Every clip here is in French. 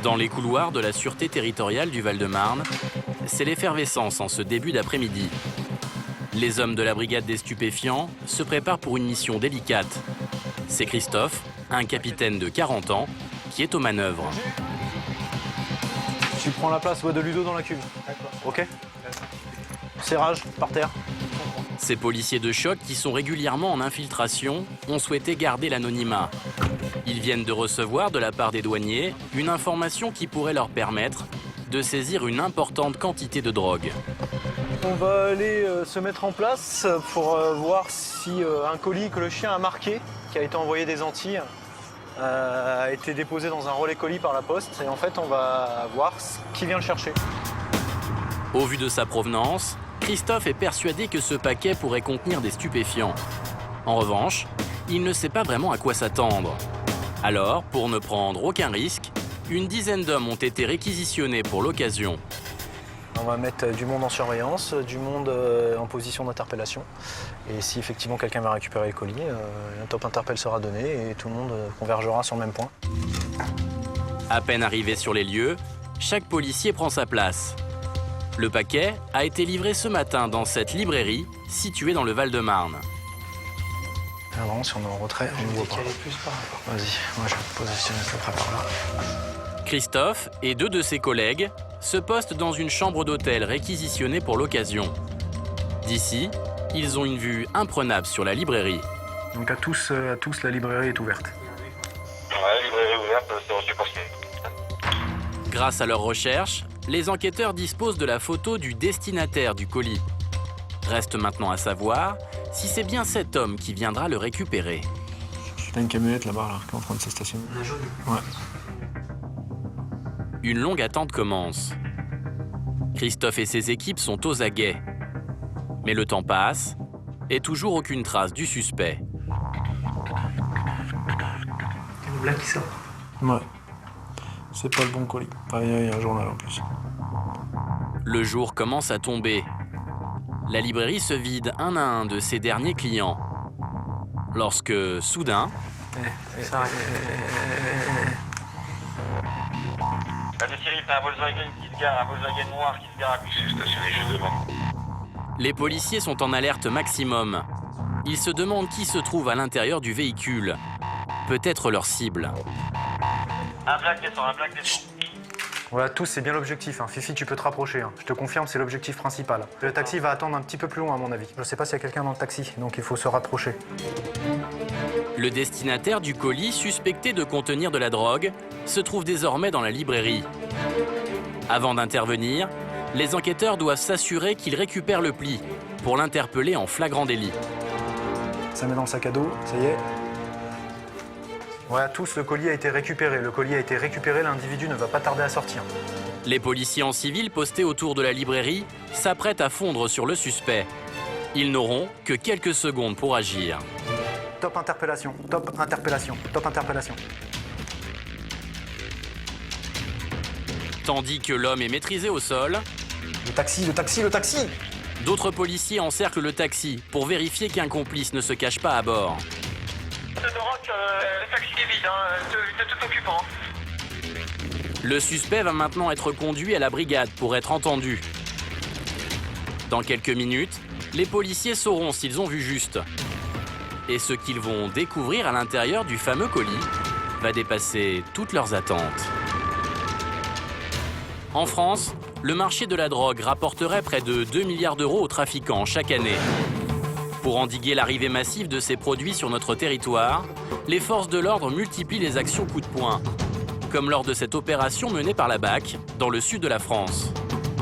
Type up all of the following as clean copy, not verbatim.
Dans les couloirs de la Sûreté territoriale du Val-de-Marne, c'est l'effervescence en ce début d'après-midi. Les hommes de la brigade des stupéfiants se préparent pour une mission délicate. C'est Christophe, un capitaine de 40 ans, qui est aux manœuvres. Tu prends la place de Ludo dans la cuve. Ok. Serrage, par terre. Ces policiers de choc, qui sont régulièrement en infiltration, ont souhaité garder l'anonymat. Ils viennent de recevoir de la part des douaniers une information qui pourrait leur permettre de saisir une importante quantité de drogue. On va aller se mettre en place pour voir si un colis que le chien a marqué, qui a été envoyé des Antilles, a été déposé dans un relais colis par la poste. Et en fait, on va voir qui vient le chercher. Au vu de sa provenance, Christophe est persuadé que ce paquet pourrait contenir des stupéfiants. En revanche, il ne sait pas vraiment à quoi s'attendre. Alors, pour ne prendre aucun risque, une dizaine d'hommes ont été réquisitionnés pour l'occasion. On va mettre du monde en surveillance, du monde en position d'interpellation. Et si effectivement quelqu'un va récupérer le colis, un top interpell sera donné et tout le monde convergera sur le même point. À peine arrivé sur les lieux, chaque policier prend sa place. Le paquet a été livré ce matin dans cette librairie située dans le Val-de-Marne. Alors vraiment, si on est en retrait, on ne voit pas. Vas-y, moi je vais me positionner à peu près par là. Christophe et deux de ses collègues se postent dans une chambre d'hôtel réquisitionnée pour l'occasion. D'ici, ils ont une vue imprenable sur la librairie. Donc à tous, la librairie est ouverte. Ouais, la librairie est ouverte, c'est reçu pour Grâce à leurs recherches, les enquêteurs disposent de la photo du destinataire du colis. Reste maintenant à savoir si c'est bien cet homme qui viendra le récupérer. T'as une camionnette là-bas là, qui est en train de se stationner. Ouais. Une longue attente commence. Christophe et ses équipes sont aux aguets. Mais le temps passe et toujours aucune trace du suspect. Le black qui sort. Ouais. C'est pas le bon colis. Enfin, il y a un journal en plus. Le jour commence à tomber. La librairie se vide un à un de ses derniers clients. Lorsque, soudain... Allez Cyril, t'as un Volkswagen qui se gare, un Volkswagen noir qui se gare à coup stationné juste devant. Les policiers sont en alerte maximum. Ils se demandent qui se trouve à l'intérieur du véhicule. Peut-être leur cible. Un black descend, un black descend. Voilà, tous, c'est bien l'objectif. Hein. Fifi, tu peux te rapprocher. Hein. Je te confirme, c'est l'objectif principal. Le taxi va attendre un petit peu plus loin, à mon avis. Je sais pas s'il y a quelqu'un dans le taxi, donc il faut se rapprocher. Le destinataire du colis, suspecté de contenir de la drogue, se trouve désormais dans la librairie. Avant d'intervenir, les enquêteurs doivent s'assurer qu'il récupère le pli pour l'interpeller en flagrant délit. Ça met dans le sac à dos, ça y est. Voilà, tous, le colis a été récupéré. Le colis a été récupéré, l'individu ne va pas tarder à sortir. Les policiers en civil postés autour de la librairie s'apprêtent à fondre sur le suspect. Ils n'auront que quelques secondes pour agir. Top interpellation, top interpellation, top interpellation. Tandis que l'homme est maîtrisé au sol, Le taxi, le taxi, le taxi! d'autres policiers encerclent le taxi pour vérifier qu'un complice ne se cache pas à bord. Le taxi est vide, t'es tout occupant. Le suspect va maintenant être conduit à la brigade pour être entendu. Dans quelques minutes, les policiers sauront s'ils ont vu juste. Et ce qu'ils vont découvrir à l'intérieur du fameux colis va dépasser toutes leurs attentes. En France, le marché de la drogue rapporterait près de 2 milliards d'euros aux trafiquants chaque année. Pour endiguer l'arrivée massive de ces produits sur notre territoire, les forces de l'ordre multiplient les actions coup de poing, comme lors de cette opération menée par la BAC dans le sud de la France.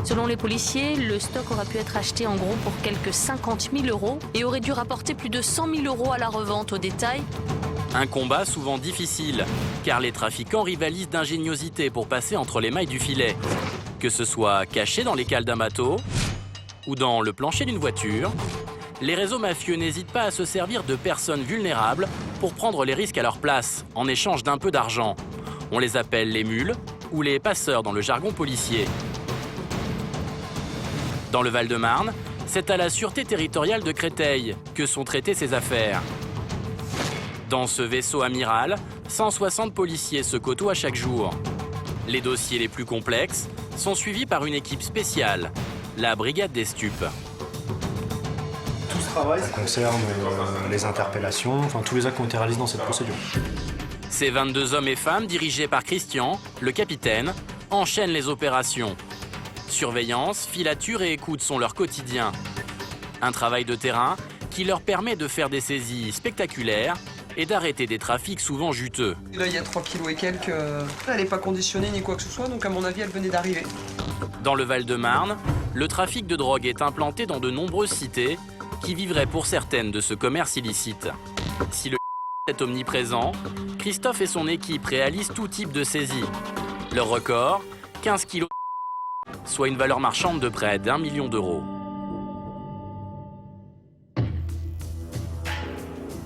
Selon les policiers, le stock aurait pu être acheté en gros pour quelques 50 000 € et aurait dû rapporter plus de 100 000 € à la revente au détail. Un combat souvent difficile, car les trafiquants rivalisent d'ingéniosité pour passer entre les mailles du filet. Que ce soit caché dans les cales d'un bateau ou dans le plancher d'une voiture, les réseaux mafieux n'hésitent pas à se servir de personnes vulnérables pour prendre les risques à leur place, en échange d'un peu d'argent. On les appelle les mules ou les passeurs dans le jargon policier. Dans le Val-de-Marne, c'est à la Sûreté territoriale de Créteil que sont traitées ces affaires. Dans ce vaisseau amiral, 160 policiers se côtoient chaque jour. Les dossiers les plus complexes sont suivis par une équipe spéciale, la brigade des stupes. Tout ce travail, Ça concerne les interpellations, enfin tous les actes qui ont été réalisés dans cette procédure. Ces 22 hommes et femmes, dirigés par Christian, le capitaine, enchaînent les opérations. Surveillance, filature et écoute sont leur quotidien. Un travail de terrain qui leur permet de faire des saisies spectaculaires et d'arrêter des trafics souvent juteux. Là, il y a 3 kilos et quelques. Elle n'est pas conditionnée ni quoi que ce soit, donc à mon avis, elle venait d'arriver. Dans le Val-de-Marne, le trafic de drogue est implanté dans de nombreuses cités qui vivraient pour certaines de ce commerce illicite. Si le est omniprésent, Christophe et son équipe réalisent tout type de saisie. Leur record, 15 kilos, soit une valeur marchande de près d'1 million d'euros.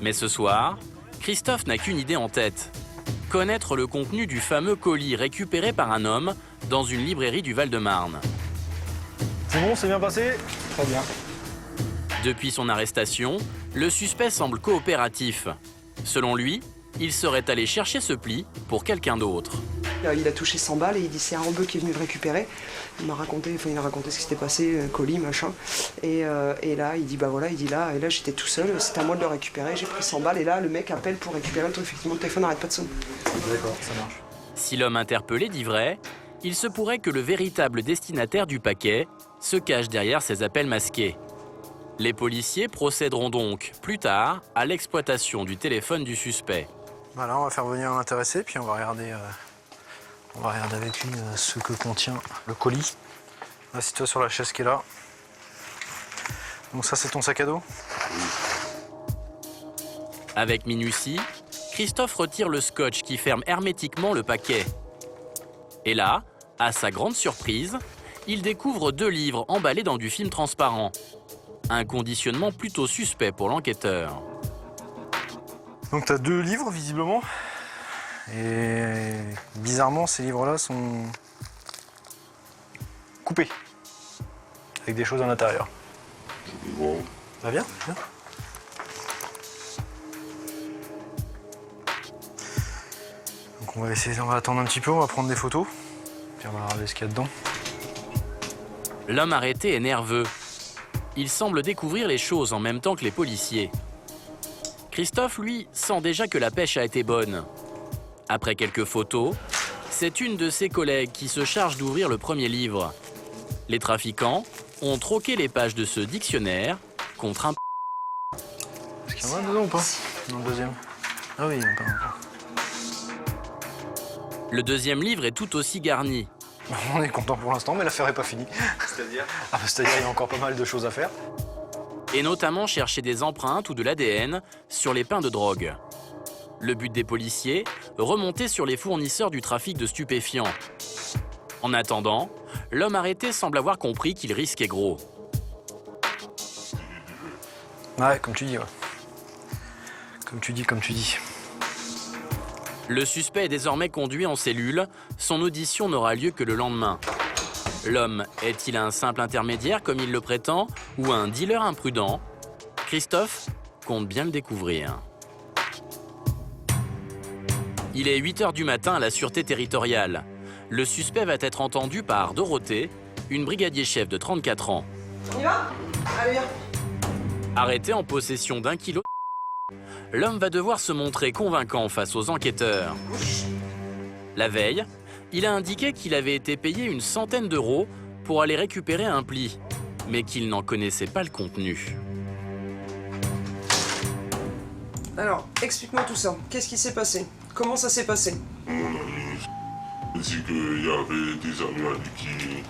Mais ce soir, Christophe n'a qu'une idée en tête. Connaître le contenu du fameux colis récupéré par un homme dans une librairie du Val-de-Marne. c'est bon, c'est bien passé? Très bien. Depuis son arrestation, le suspect semble coopératif. Selon lui, il serait allé chercher ce pli pour quelqu'un d'autre. Il a touché 100 balles et il dit c'est un rebeu qui est venu le récupérer. Il a raconté ce qui s'était passé, colis, machin. Et là, il dit bah voilà, et là j'étais tout seul, c'était à moi de le récupérer, j'ai pris 100 balles et là le mec appelle pour récupérer le truc. Effectivement, le téléphone n'arrête pas de sonner. D'accord, ça marche. Si l'homme interpellé dit vrai, il se pourrait que le véritable destinataire du paquet se cache derrière ces appels masqués. Les policiers procéderont donc, plus tard, à l'exploitation du téléphone du suspect. Voilà, on va faire venir un intéressé, puis on va regarder avec lui ce que contient le colis. Assieds-toi sur la chaise qui est là. Donc ça, c'est ton sac à dos? Avec minutie, Christophe retire le scotch qui ferme hermétiquement le paquet. Et là, à sa grande surprise, il découvre 2 livres emballés dans du film transparent. Un conditionnement plutôt suspect pour l'enquêteur. Donc tu as 2 livres, visiblement. Et bizarrement, ces livres-là sont coupés. Avec des choses à l'intérieur. Bon. Ça vient? Viens. Donc on va attendre un petit peu, on va prendre des photos. Puis on va regarder ce qu'il y a dedans. L'homme arrêté est nerveux. Il semble découvrir les choses en même temps que les policiers. Christophe, lui, sent déjà que la pêche a été bonne. Après quelques photos, c'est une de ses collègues qui se charge d'ouvrir le premier livre. Les trafiquants ont troqué les pages de ce dictionnaire contre un... Est-ce qu'il y en a dedans ou pas? Dans le deuxième. Ah oui, il y en a pas encore. Le deuxième livre est tout aussi garni. On est content pour l'instant, mais l'affaire n'est pas finie. C'est-à-dire? C'est-à-dire qu'il y a encore pas mal de choses à faire. Et notamment chercher des empreintes ou de l'ADN sur les pains de drogue. Le but des policiers, remonter sur les fournisseurs du trafic de stupéfiants. En attendant, l'homme arrêté semble avoir compris qu'il risquait gros. Ouais, comme tu dis, ouais. Comme tu dis. Le suspect est désormais conduit en cellule. Son audition n'aura lieu que le lendemain. L'homme est-il un simple intermédiaire comme il le prétend ou un dealer imprudent? Christophe compte bien le découvrir. Il est 8 h du matin à la sûreté territoriale. Le suspect va être entendu par Dorothée, une brigadier chef de 34 ans. On y va? Allez, viens. Arrêté en possession d'1 kilo, l'homme va devoir se montrer convaincant face aux enquêteurs. La veille, il a indiqué qu'il avait été payé une centaine d'euros pour aller récupérer un pli, mais qu'il n'en connaissait pas le contenu. Alors, explique-moi tout ça. Qu'est-ce qui s'est passé? Comment ça s'est passé? Mon ami dit qu'il y avait des amis à lui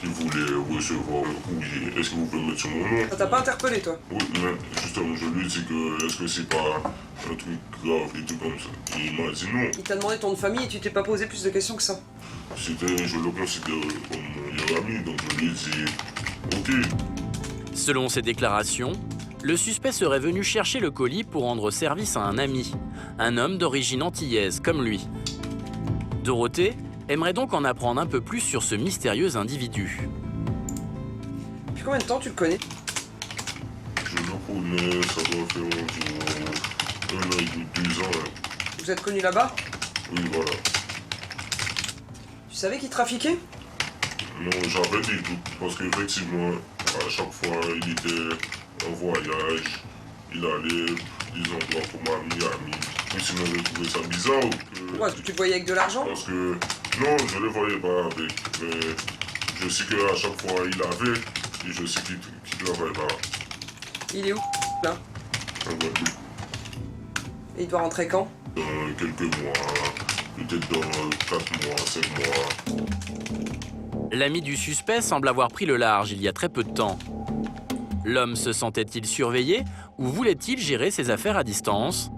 qui voulaient recevoir le courrier. Est-ce que vous pouvez mettre sur mon nom? Ça t'a pas interpellé, toi? Oui, mais justement, je lui ai dit que est-ce que c'est pas un truc grave et tout comme ça. Et il m'a dit non. Il t'a demandé ton nom de famille et tu t'es pas posé plus de questions que ça. Je le considère comme mon meilleur ami, donc je lui ai dit ok. Selon ses déclarations, le suspect serait venu chercher le colis pour rendre service à un ami, un homme d'origine antillaise comme lui. Dorothée aimerait donc en apprendre un peu plus sur ce mystérieux individu. Depuis combien de temps tu le connais? Je le connais, ça doit faire environ 1 an et demi, 2 ans. Hein. Vous êtes connus là-bas? Oui, voilà. Tu savais qu'il trafiquait? Non, j'avais des doutes parce qu'effectivement, à chaque fois, il était en voyage, il allait des endroits comme à Miami. Mais sinon, j'ai trouvé ça bizarre. Pourquoi? Est-ce que tu le voyais avec de l'argent? Parce que, non, je ne le voyais pas avec. Mais je sais qu'à chaque fois, il avait, et je sais qu'il travaille pas. Il est où, là? En Guadeloupe. Et il doit rentrer quand? Dans quelques mois, peut-être dans 4 mois, 5 mois. L'ami du suspect semble avoir pris le large il y a très peu de temps. L'homme se sentait-il surveillé ou voulait-il gérer ses affaires à distance?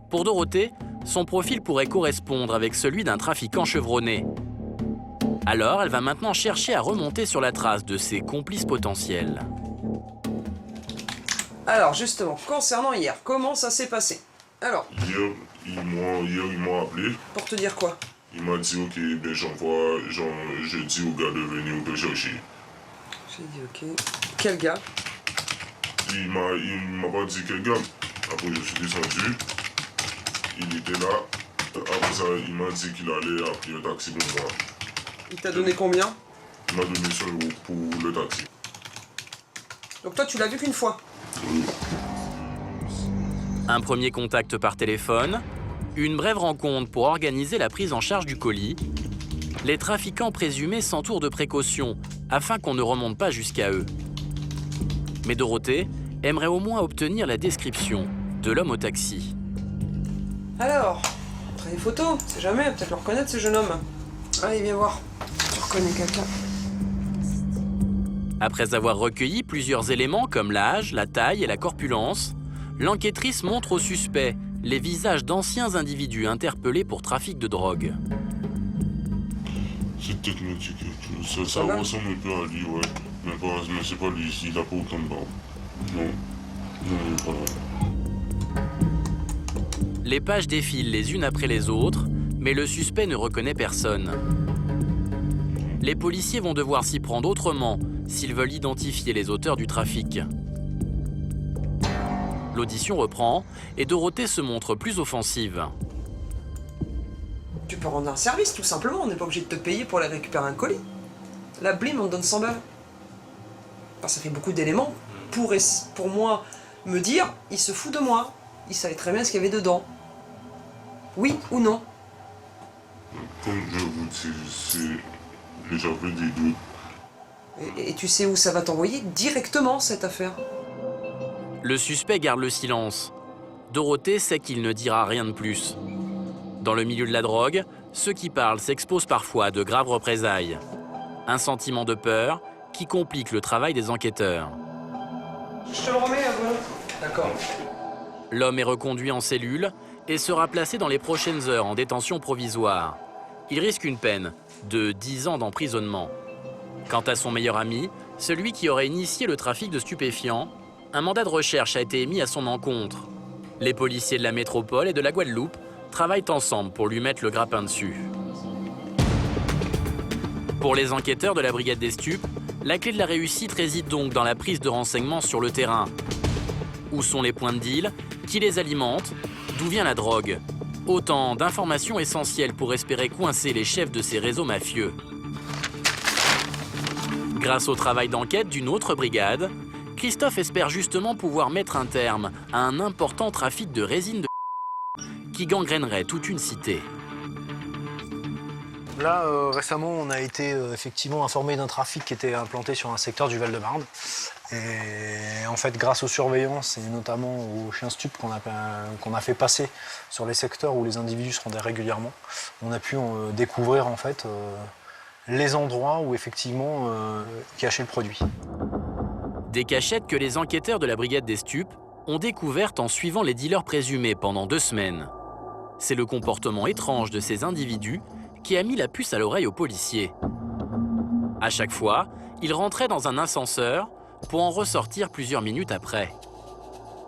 Pour Dorothée, son profil pourrait correspondre avec celui d'un trafiquant chevronné. Alors, elle va maintenant chercher à remonter sur la trace de ses complices potentiels. Alors, justement, concernant hier, comment ça s'est passé? Alors, Hier, ils m'ont appelé. pour te dire quoi? Il m'a dit, ok, ben je dis au gars de venir te chercher. J'ai dit ok. Quel gars? Il m'a pas dit quel gars. Après, je suis descendu. Il était là. Après ça, il m'a dit qu'il allait appeler un taxi pour moi. Il t'a donné combien? Il m'a donné 100 € pour le taxi. Donc toi, tu l'as vu qu'une fois? Oui. Un premier contact par téléphone, une brève rencontre pour organiser la prise en charge du colis. Les trafiquants présumés s'entourent de précautions afin qu'on ne remonte pas jusqu'à eux. Mais Dorothée aimerait au moins obtenir la description de l'homme au taxi. Alors, après les photos, c'est jamais, peut-être le reconnaître ce jeune homme. Allez, viens voir. Tu reconnais quelqu'un? Après avoir recueilli plusieurs éléments comme l'âge, la taille et la corpulence, l'enquêtrice montre au suspect les visages d'anciens individus interpellés pour trafic de drogue. C'est technique, ça ressemble un peu à lui, ouais. Mais c'est pas lui, il a pas autant de barbe. Non, il est pas là. Les pages défilent les unes après les autres, mais le suspect ne reconnaît personne. Les policiers vont devoir s'y prendre autrement s'ils veulent identifier les auteurs du trafic. L'audition reprend et Dorothée se montre plus offensive. Tu peux rendre un service, tout simplement. On n'est pas obligé de te payer pour aller récupérer un colis. La blim, on te donne 100 balles. Enfin, ça fait beaucoup d'éléments pour moi me dire, il se fout de moi. Il savait très bien ce qu'il y avait dedans. Oui ou non? Comme je vous dis, j'avais des doutes. Et tu sais où ça va t'envoyer directement, cette affaire? Le suspect garde le silence. Dorothée sait qu'il ne dira rien de plus. Dans le milieu de la drogue, ceux qui parlent s'exposent parfois à de graves représailles. Un sentiment de peur qui complique le travail des enquêteurs. Je te le remets, voilà. D'accord. L'homme est reconduit en cellule et sera placé dans les prochaines heures en détention provisoire. Il risque une peine de 10 ans d'emprisonnement. Quant à son meilleur ami, celui qui aurait initié le trafic de stupéfiants, un mandat de recherche a été émis à son encontre. Les policiers de la métropole et de la Guadeloupe travaillent ensemble pour lui mettre le grappin dessus. Pour les enquêteurs de la brigade des stupes, la clé de la réussite réside donc dans la prise de renseignements sur le terrain. Où sont les points de deal? Qui les alimente? D'où vient la drogue? Autant d'informations essentielles pour espérer coincer les chefs de ces réseaux mafieux. Grâce au travail d'enquête d'une autre brigade, Christophe espère justement pouvoir mettre un terme à un important trafic de résine de qui gangrènerait toute une cité. Là, récemment, on a été effectivement informé d'un trafic qui était implanté sur un secteur du Val-de-Marne. Et en fait, grâce aux surveillances et notamment aux chiens stupes qu'on a fait passer sur les secteurs où les individus se rendaient régulièrement, on a pu découvrir en fait les endroits où effectivement cachaient le produit. Des cachettes que les enquêteurs de la brigade des stupes ont découvertes en suivant les dealers présumés pendant 2 semaines. C'est le comportement étrange de ces individus qui a mis la puce à l'oreille aux policiers. À chaque fois, ils rentraient dans un ascenseur pour en ressortir plusieurs minutes après.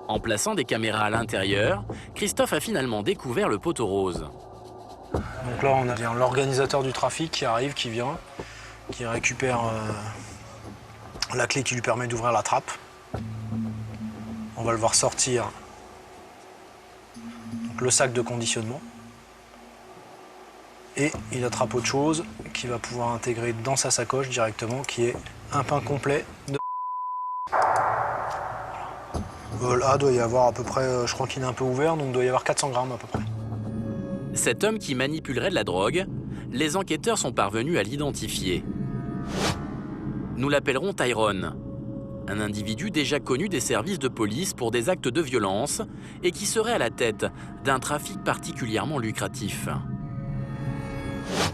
En plaçant des caméras à l'intérieur, Christophe a finalement découvert le poteau rose. Donc là, on a l'organisateur du trafic qui arrive, qui vient, qui récupère la clé qui lui permet d'ouvrir la trappe. On va le voir sortir donc, le sac de conditionnement. et il attrape autre chose qu'il va pouvoir intégrer dans sa sacoche directement, qui est un pain complet de... Là, doit y avoir à peu près, je crois qu'il est un peu ouvert, donc il doit y avoir 400 grammes à peu près. Cet homme qui manipulerait de la drogue, les enquêteurs sont parvenus à l'identifier. Nous l'appellerons Tyrone, un individu déjà connu des services de police pour des actes de violence et qui serait à la tête d'un trafic particulièrement lucratif.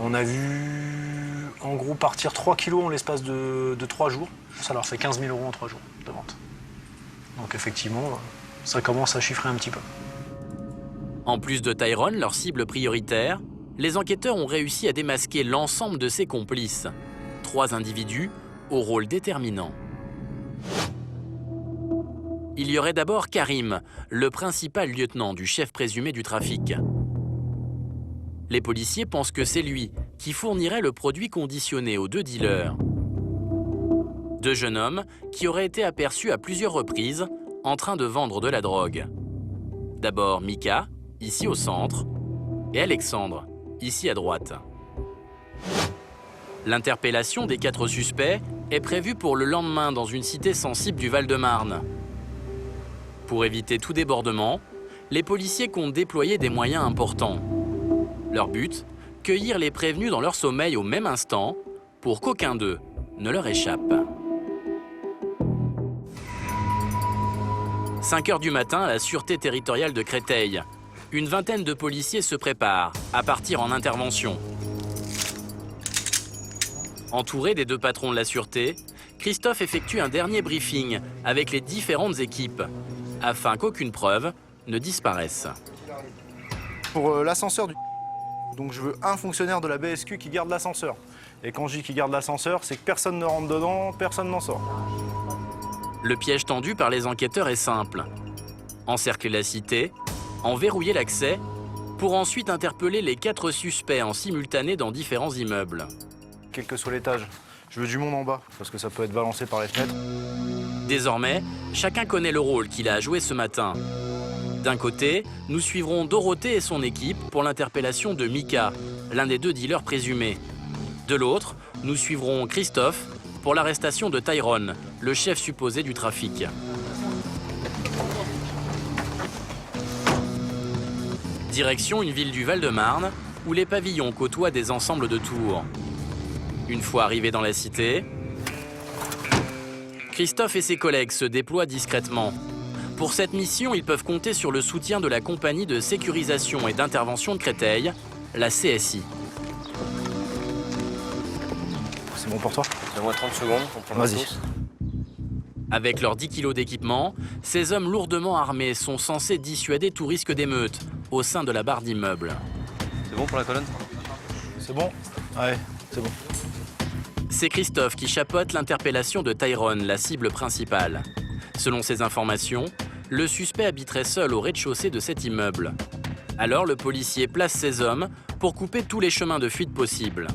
On a vu en gros partir 3 kilos en l'espace de 3 jours. Ça leur fait 15 000 € en 3 jours de vente. Donc effectivement, ça commence à chiffrer un petit peu. En plus de Tyrone, leur cible prioritaire, les enquêteurs ont réussi à démasquer l'ensemble de ses complices. 3 individus au rôle déterminant. Il y aurait d'abord Karim, le principal lieutenant du chef présumé du trafic. Les policiers pensent que c'est lui qui fournirait le produit conditionné aux 2 dealers. 2 jeunes hommes qui auraient été aperçus à plusieurs reprises en train de vendre de la drogue. D'abord Mika, ici au centre, et Alexandre, ici à droite. L'interpellation des 4 suspects est prévue pour le lendemain dans une cité sensible du Val-de-Marne. Pour éviter tout débordement, les policiers comptent déployer des moyens importants. Leur but, cueillir les prévenus dans leur sommeil au même instant pour qu'aucun d'eux ne leur échappe. 5 heures du matin à la Sûreté territoriale de Créteil. Une vingtaine de policiers se préparent à partir en intervention. Entouré des 2 patrons de la Sûreté, Christophe effectue un dernier briefing avec les différentes équipes afin qu'aucune preuve ne disparaisse. Pour l'ascenseur du... Donc je veux un fonctionnaire de la BSQ qui garde l'ascenseur. Et quand je dis qu'il garde l'ascenseur, c'est que personne ne rentre dedans, personne n'en sort. Le piège tendu par les enquêteurs est simple. Encercler la cité, en verrouiller l'accès, pour ensuite interpeller les 4 suspects en simultané dans différents immeubles. Quel que soit l'étage, je veux du monde en bas, parce que ça peut être balancé par les fenêtres. Désormais, chacun connaît le rôle qu'il a à jouer ce matin. D'un côté, nous suivrons Dorothée et son équipe pour l'interpellation de Mika, l'un des 2 dealers présumés. De l'autre, nous suivrons Christophe pour l'arrestation de Tyrone, le chef supposé du trafic. Direction une ville du Val-de-Marne, où les pavillons côtoient des ensembles de tours. Une fois arrivés dans la cité, Christophe et ses collègues se déploient discrètement. Pour cette mission, ils peuvent compter sur le soutien de la compagnie de sécurisation et d'intervention de Créteil, la CSI. C'est bon pour toi? Donne-moi 30 secondes, on prend Vas-y. Avec leurs 10 kilos d'équipement, ces hommes lourdement armés sont censés dissuader tout risque d'émeute au sein de la barre d'immeuble. C'est bon pour la colonne? C'est bon? Ouais, c'est bon. C'est Christophe qui chapeaute l'interpellation de Tyrone, la cible principale. Selon ses informations, le suspect habiterait seul au rez-de-chaussée de cet immeuble. Alors le policier place ses hommes pour couper tous les chemins de fuite possibles.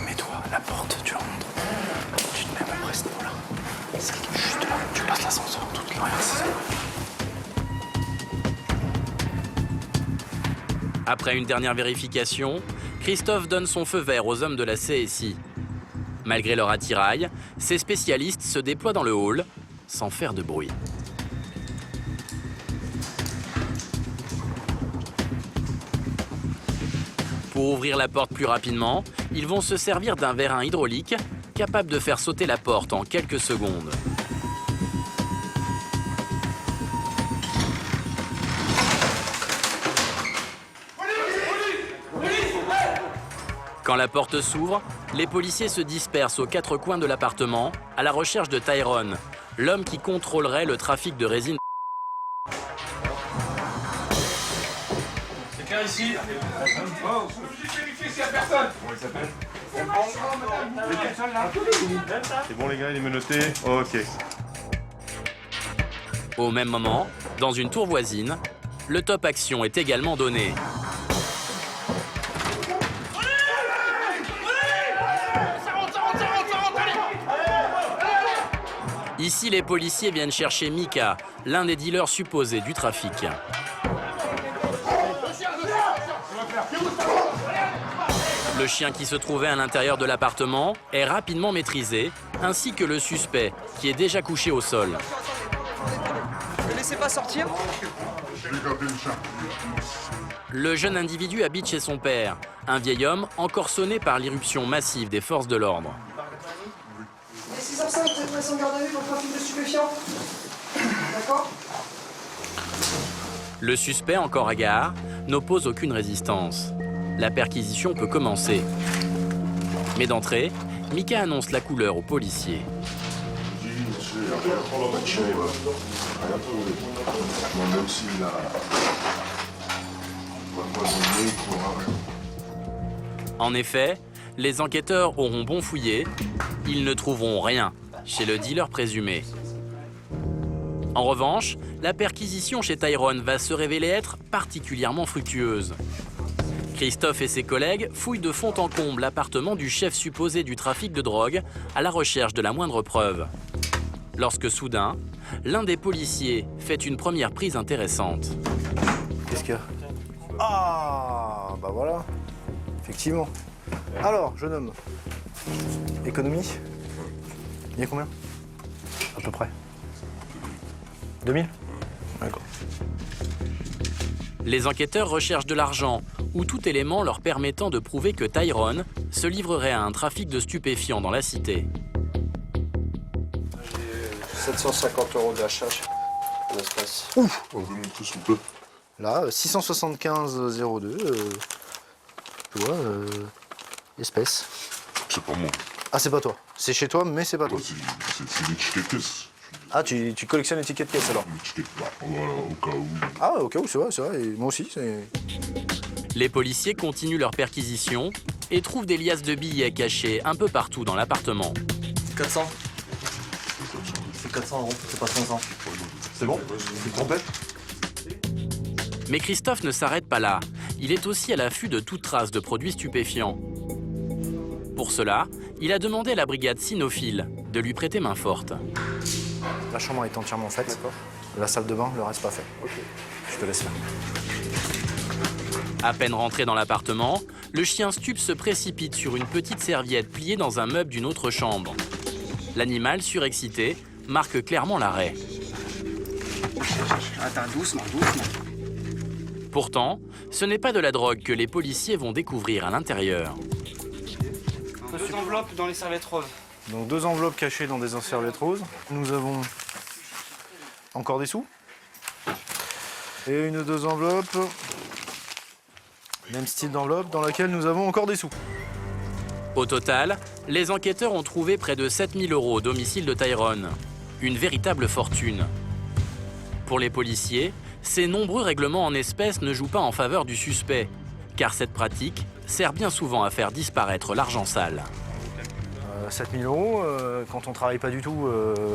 Mets-toi à la porte, tu rentres. Tu te mets à peu près ce niveau-là. Celle qui est juste là, tu passes l'ascenseur, tout qui regarde, c'est ça. Après une dernière vérification, Christophe donne son feu vert aux hommes de la CSI. Malgré leur attirail, ces spécialistes se déploient dans le hall sans faire de bruit. Pour ouvrir la porte plus rapidement, ils vont se servir d'un vérin hydraulique capable de faire sauter la porte en quelques secondes. Quand la porte s'ouvre, les policiers se dispersent aux 4 coins de l'appartement à la recherche de Tyrone, l'homme qui contrôlerait le trafic de résine. C'est clair ici. Oh, je veux juste vérifier s'il n'y a personne. Comment il s'appelle? C'est bon les gars, il est menotté. Ok. Au même moment, dans une tour voisine, le top action est également donné. Ici, les policiers viennent chercher Mika, l'un des dealers supposés du trafic. Le chien qui se trouvait à l'intérieur de l'appartement est rapidement maîtrisé, ainsi que le suspect, qui est déjà couché au sol. Ne laissez pas sortir. Le jeune individu habite chez son père, un vieil homme encore sonné par l'irruption massive des forces de l'ordre. Il est 6h05, vous êtes placé en garde à vue pour trafic de stupéfiants. D'accord? Le suspect, encore hagard, n'oppose aucune résistance. La perquisition peut commencer. Mais d'entrée, Mika annonce la couleur aux policiers. En effet, les enquêteurs auront bon fouillé, ils ne trouveront rien chez le dealer présumé. En revanche, la perquisition chez Tyrone va se révéler être particulièrement fructueuse. Christophe et ses collègues fouillent de fond en comble l'appartement du chef supposé du trafic de drogue à la recherche de la moindre preuve. Lorsque soudain, l'un des policiers fait une première prise intéressante. Qu'est-ce qu'il y a? Ah, bah voilà. Effectivement. Alors, jeune homme. Économie. Il y a combien? À peu près. 2000? D'accord. Les enquêteurs recherchent de l'argent ou tout élément leur permettant de prouver que Tyrone se livrerait à un trafic de stupéfiants dans la cité. J'ai 750 € d'achat en espèces. Ouf! On veut montrer s'il vous plaît. Là, 675,02. Tu vois, espèce. C'est pas moi. Ah, c'est pas toi. C'est chez toi, mais c'est pas toi. Ouais, c'est l'étiquette caisse. Ah, tu collectionnes les tickets de caisse alors? L'étiquette, voilà, au cas où. Ah, au cas où, c'est vrai. Et moi aussi, c'est... Les policiers continuent leur perquisition et trouvent des liasses de billets cachés un peu partout dans l'appartement. 400. C'est 400 €, c'est pas 500. C'est bon? C'est trompé? Mais Christophe ne s'arrête pas là. Il est aussi à l'affût de toute trace de produits stupéfiants. Pour cela, il a demandé à la brigade cynophile de lui prêter main forte. La chambre est entièrement faite. La salle de bain, le reste pas fait. Je te laisse faire. À peine rentré dans l'appartement, le chien stup se précipite sur une petite serviette pliée dans un meuble d'une autre chambre. L'animal, surexcité, marque clairement l'arrêt. Attends, doucement, doucement. Pourtant, ce n'est pas de la drogue que les policiers vont découvrir à l'intérieur. 2 enveloppes dans les serviettes roses. Donc 2 enveloppes cachées dans des serviettes roses. Nous avons encore des sous. Et une 2 enveloppes, même style d'enveloppe, dans laquelle nous avons encore des sous. Au total, les enquêteurs ont trouvé près de 7000 € au domicile de Tyrone. Une véritable fortune. Pour les policiers, ces nombreux règlements en espèces ne jouent pas en faveur du suspect, car cette pratique sert bien souvent à faire disparaître l'argent sale. 7000 €, quand on travaille pas du tout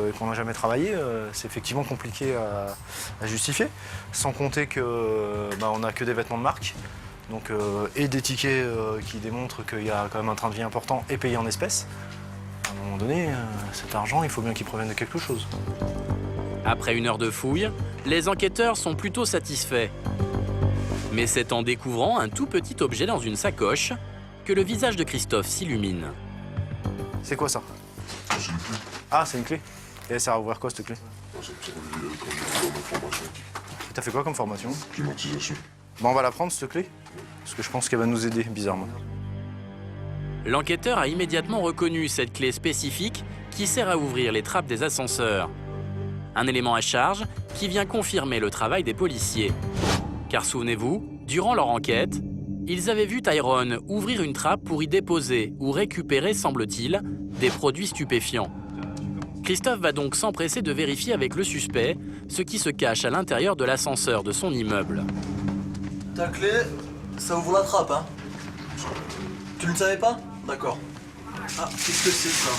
et qu'on n'a jamais travaillé, c'est effectivement compliqué à justifier. Sans compter que on n'a que des vêtements de marque, donc, et des tickets qui démontrent qu'il y a quand même un train de vie important et payé en espèces. À un moment donné, cet argent, il faut bien qu'il provienne de quelque chose. Après 1 heure de fouille, les enquêteurs sont plutôt satisfaits. Mais c'est en découvrant un tout petit objet dans une sacoche que le visage de Christophe s'illumine. C'est quoi ça? C'est une clé. Ah, c'est une clé. Et elle sert à ouvrir quoi cette clé? Ça me servait comme information. T'as fait quoi comme formation? Climatisation. Bon, on va la prendre cette clé, parce que je pense qu'elle va nous aider, bizarrement. L'enquêteur a immédiatement reconnu cette clé spécifique qui sert à ouvrir les trappes des ascenseurs. Un élément à charge qui vient confirmer le travail des policiers. Car souvenez-vous, durant leur enquête, ils avaient vu Tyrone ouvrir une trappe pour y déposer ou récupérer, semble-t-il, des produits stupéfiants. Christophe va donc s'empresser de vérifier avec le suspect ce qui se cache à l'intérieur de l'ascenseur de son immeuble. Ta clé, ça ouvre la trappe, hein? Tu ne savais pas? D'accord. Ah, qu'est-ce que c'est ça?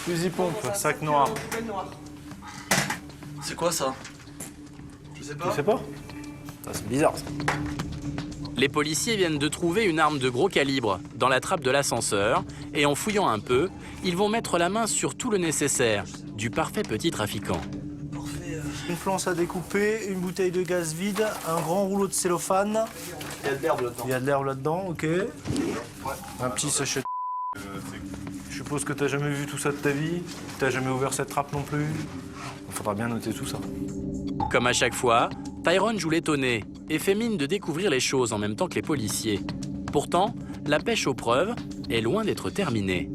Fusil pompe, sac noir. C'est quoi ça? Je sais pas. Tu sais pas? Ça, c'est bizarre ça. Les policiers viennent de trouver une arme de gros calibre dans la trappe de l'ascenseur et en fouillant un peu, ils vont mettre la main sur tout le nécessaire, du parfait petit trafiquant. Une planche à découper, une bouteille de gaz vide, un grand rouleau de cellophane. Il y a de l'herbe là-dedans. Il y a de l'herbe là-dedans, ok. Un petit sachet de... Je suppose que t'as jamais vu tout ça de ta vie. T'as jamais ouvert cette trappe non plus. Il faudra bien noter tout ça. Comme à chaque fois, Tyrone joue l'étonné et fait mine de découvrir les choses en même temps que les policiers. Pourtant, la pêche aux preuves est loin d'être terminée.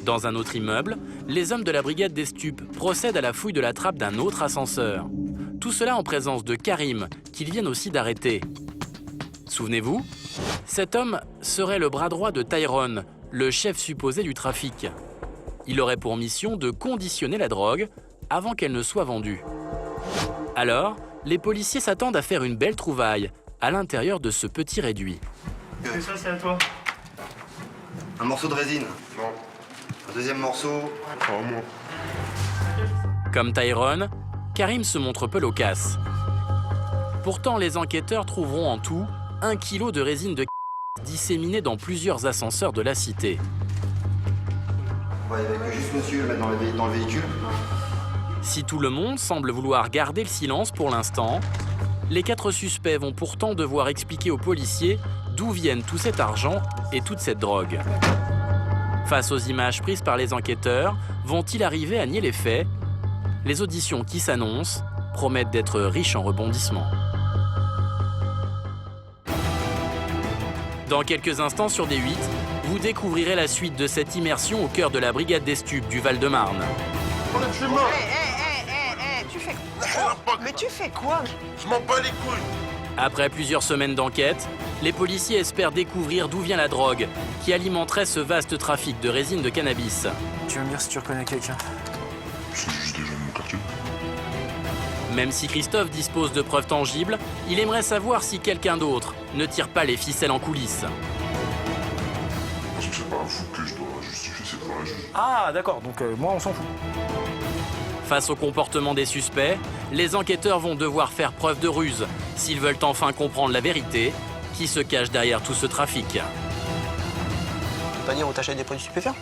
Dans un autre immeuble, les hommes de la brigade des stupes procèdent à la fouille de la trappe d'un autre ascenseur. Tout cela en présence de Karim, qu'ils viennent aussi d'arrêter. Souvenez-vous, cet homme serait le bras droit de Tyrone, le chef supposé du trafic. Il aurait pour mission de conditionner la drogue avant qu'elle ne soit vendue. Alors, les policiers s'attendent à faire une belle trouvaille à l'intérieur de ce petit réduit. Et ça, c'est à toi. Un morceau de résine. Non. Un deuxième morceau. Pas moi. Comme Tyrone, Karim se montre peu loquace. Pourtant, les enquêteurs trouveront en tout 1 kilo de résine de disséminée dans plusieurs ascenseurs de la cité. On va y avec juste monsieur le mettre dans le véhicule. Si tout le monde semble vouloir garder le silence pour l'instant, les 4 suspects vont pourtant devoir expliquer aux policiers d'où viennent tout cet argent et toute cette drogue. Face aux images prises par les enquêteurs, vont-ils arriver à nier les faits? Les auditions qui s'annoncent promettent d'être riches en rebondissements. Dans quelques instants sur D8, vous découvrirez la suite de cette immersion au cœur de la brigade des stupes du Val-de-Marne. Tu fais... Mais tu fais quoi? Je m'en bats les couilles. Après plusieurs semaines d'enquête, les policiers espèrent découvrir d'où vient la drogue qui alimenterait ce vaste trafic de résine de cannabis. Tu vas me dire si tu reconnais quelqu'un. C'est juste des gens de mon quartier. Même si Christophe dispose de preuves tangibles, il aimerait savoir si quelqu'un d'autre ne tire pas les ficelles en coulisses. Parce que c'est pas un fou que je dois justifier, c'est devant la juge. Ah, d'accord, donc moi, on s'en fout. Face au comportement des suspects, les enquêteurs vont devoir faire preuve de ruse s'ils veulent enfin comprendre la vérité qui se cache derrière tout ce trafic. Tu peux pas dire où t'achètes des produits stupéfiants?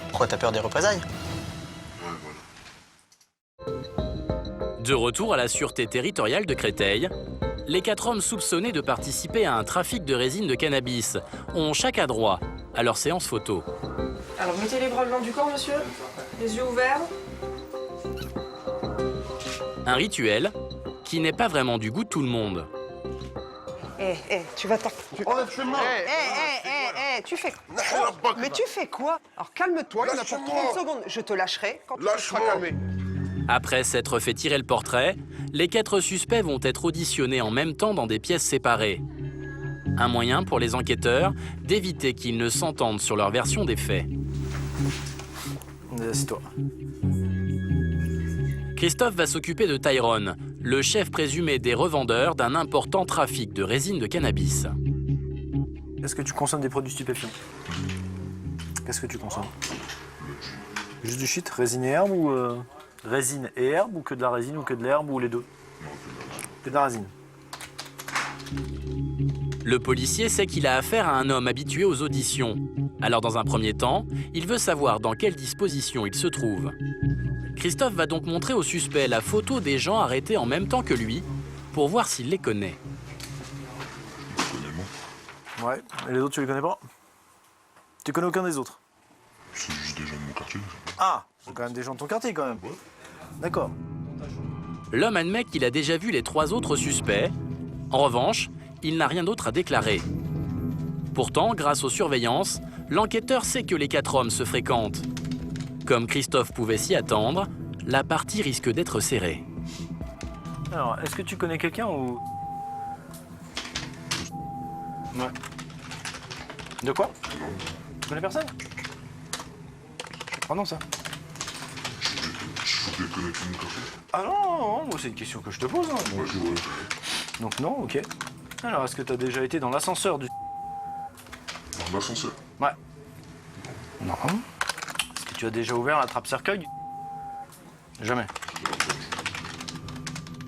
Pourquoi t'as peur des représailles? De retour à la sûreté territoriale de Créteil, les 4 hommes soupçonnés de participer à un trafic de résine de cannabis ont chacun droit à leur séance photo. Alors mettez les bras le long du corps, monsieur. Les yeux ouverts. Un rituel qui n'est pas vraiment du goût de tout le monde. Tu vas t'en... Enlève-moi. tu fais... Mais tu fais quoi? Alors calme-toi, t'en as pour 30 secondes. Je te lâcherai quand tu seras calmé. Après s'être fait tirer le portrait, les 4 suspects vont être auditionnés en même temps dans des pièces séparées. Un moyen pour les enquêteurs d'éviter qu'ils ne s'entendent sur leur version des faits. Assieds-toi. Christophe va s'occuper de Tyrone, le chef présumé des revendeurs d'un important trafic de résine de cannabis. Est-ce que tu consommes des produits stupéfiants? Qu'est-ce que tu consommes? Juste du shit, résine et herbe ou résine et herbe ou que de la résine ou que de l'herbe ou les deux? Que de la résine. Le policier sait qu'il a affaire à un homme habitué aux auditions. Alors dans un premier temps, il veut savoir dans quelle disposition il se trouve. Christophe va donc montrer au suspect la photo des gens arrêtés en même temps que lui pour voir s'il les connaît. Ouais, et les autres tu les connais pas? Tu connais aucun des autres? C'est juste des gens de mon quartier. Ah, c'est quand même des gens de ton quartier quand même. D'accord. L'homme admet qu'il a déjà vu les 3 autres suspects. En revanche, il n'a rien d'autre à déclarer. Pourtant, grâce aux surveillances, l'enquêteur sait que les 4 hommes se fréquentent. Comme Christophe pouvait s'y attendre, la partie risque d'être serrée. Alors, est-ce que tu connais quelqu'un ou... Ouais. De quoi? Tu connais personne? Ah non, ça. Je vais connaître mon quartier. Ah non, moi c'est une question que je te pose. Hein. Ouais, je vois. Donc non, ok. Alors, est-ce que tu as déjà été dans l'ascenseur du... Dans l'ascenseur? Ouais. Non. Est-ce que tu as déjà ouvert la trappe cercueil? Jamais.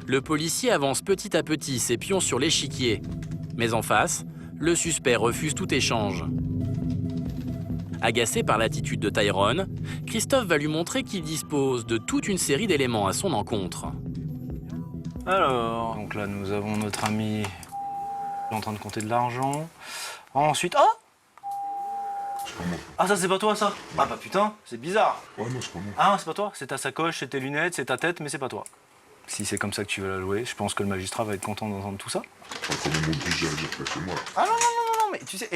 Le policier avance petit à petit ses pions sur l'échiquier. Mais en face, le suspect refuse tout échange. Agacé par l'attitude de Tyrone, Christophe va lui montrer qu'il dispose de toute une série d'éléments à son encontre. Alors, donc là nous avons notre ami en train de compter de l'argent. Ensuite, ah! Ah, ça c'est pas toi ça? Ah bah putain, c'est bizarre. Ouais, non, c'est pas moi. Ah, c'est pas toi? C'est ta sacoche, c'est tes lunettes, c'est ta tête, mais c'est pas toi. Si c'est comme ça que tu veux la louer, je pense que le magistrat va être content d'entendre tout ça. Quand même obligé à dire que c'est moi. Ah non, non, non, non, mais tu sais,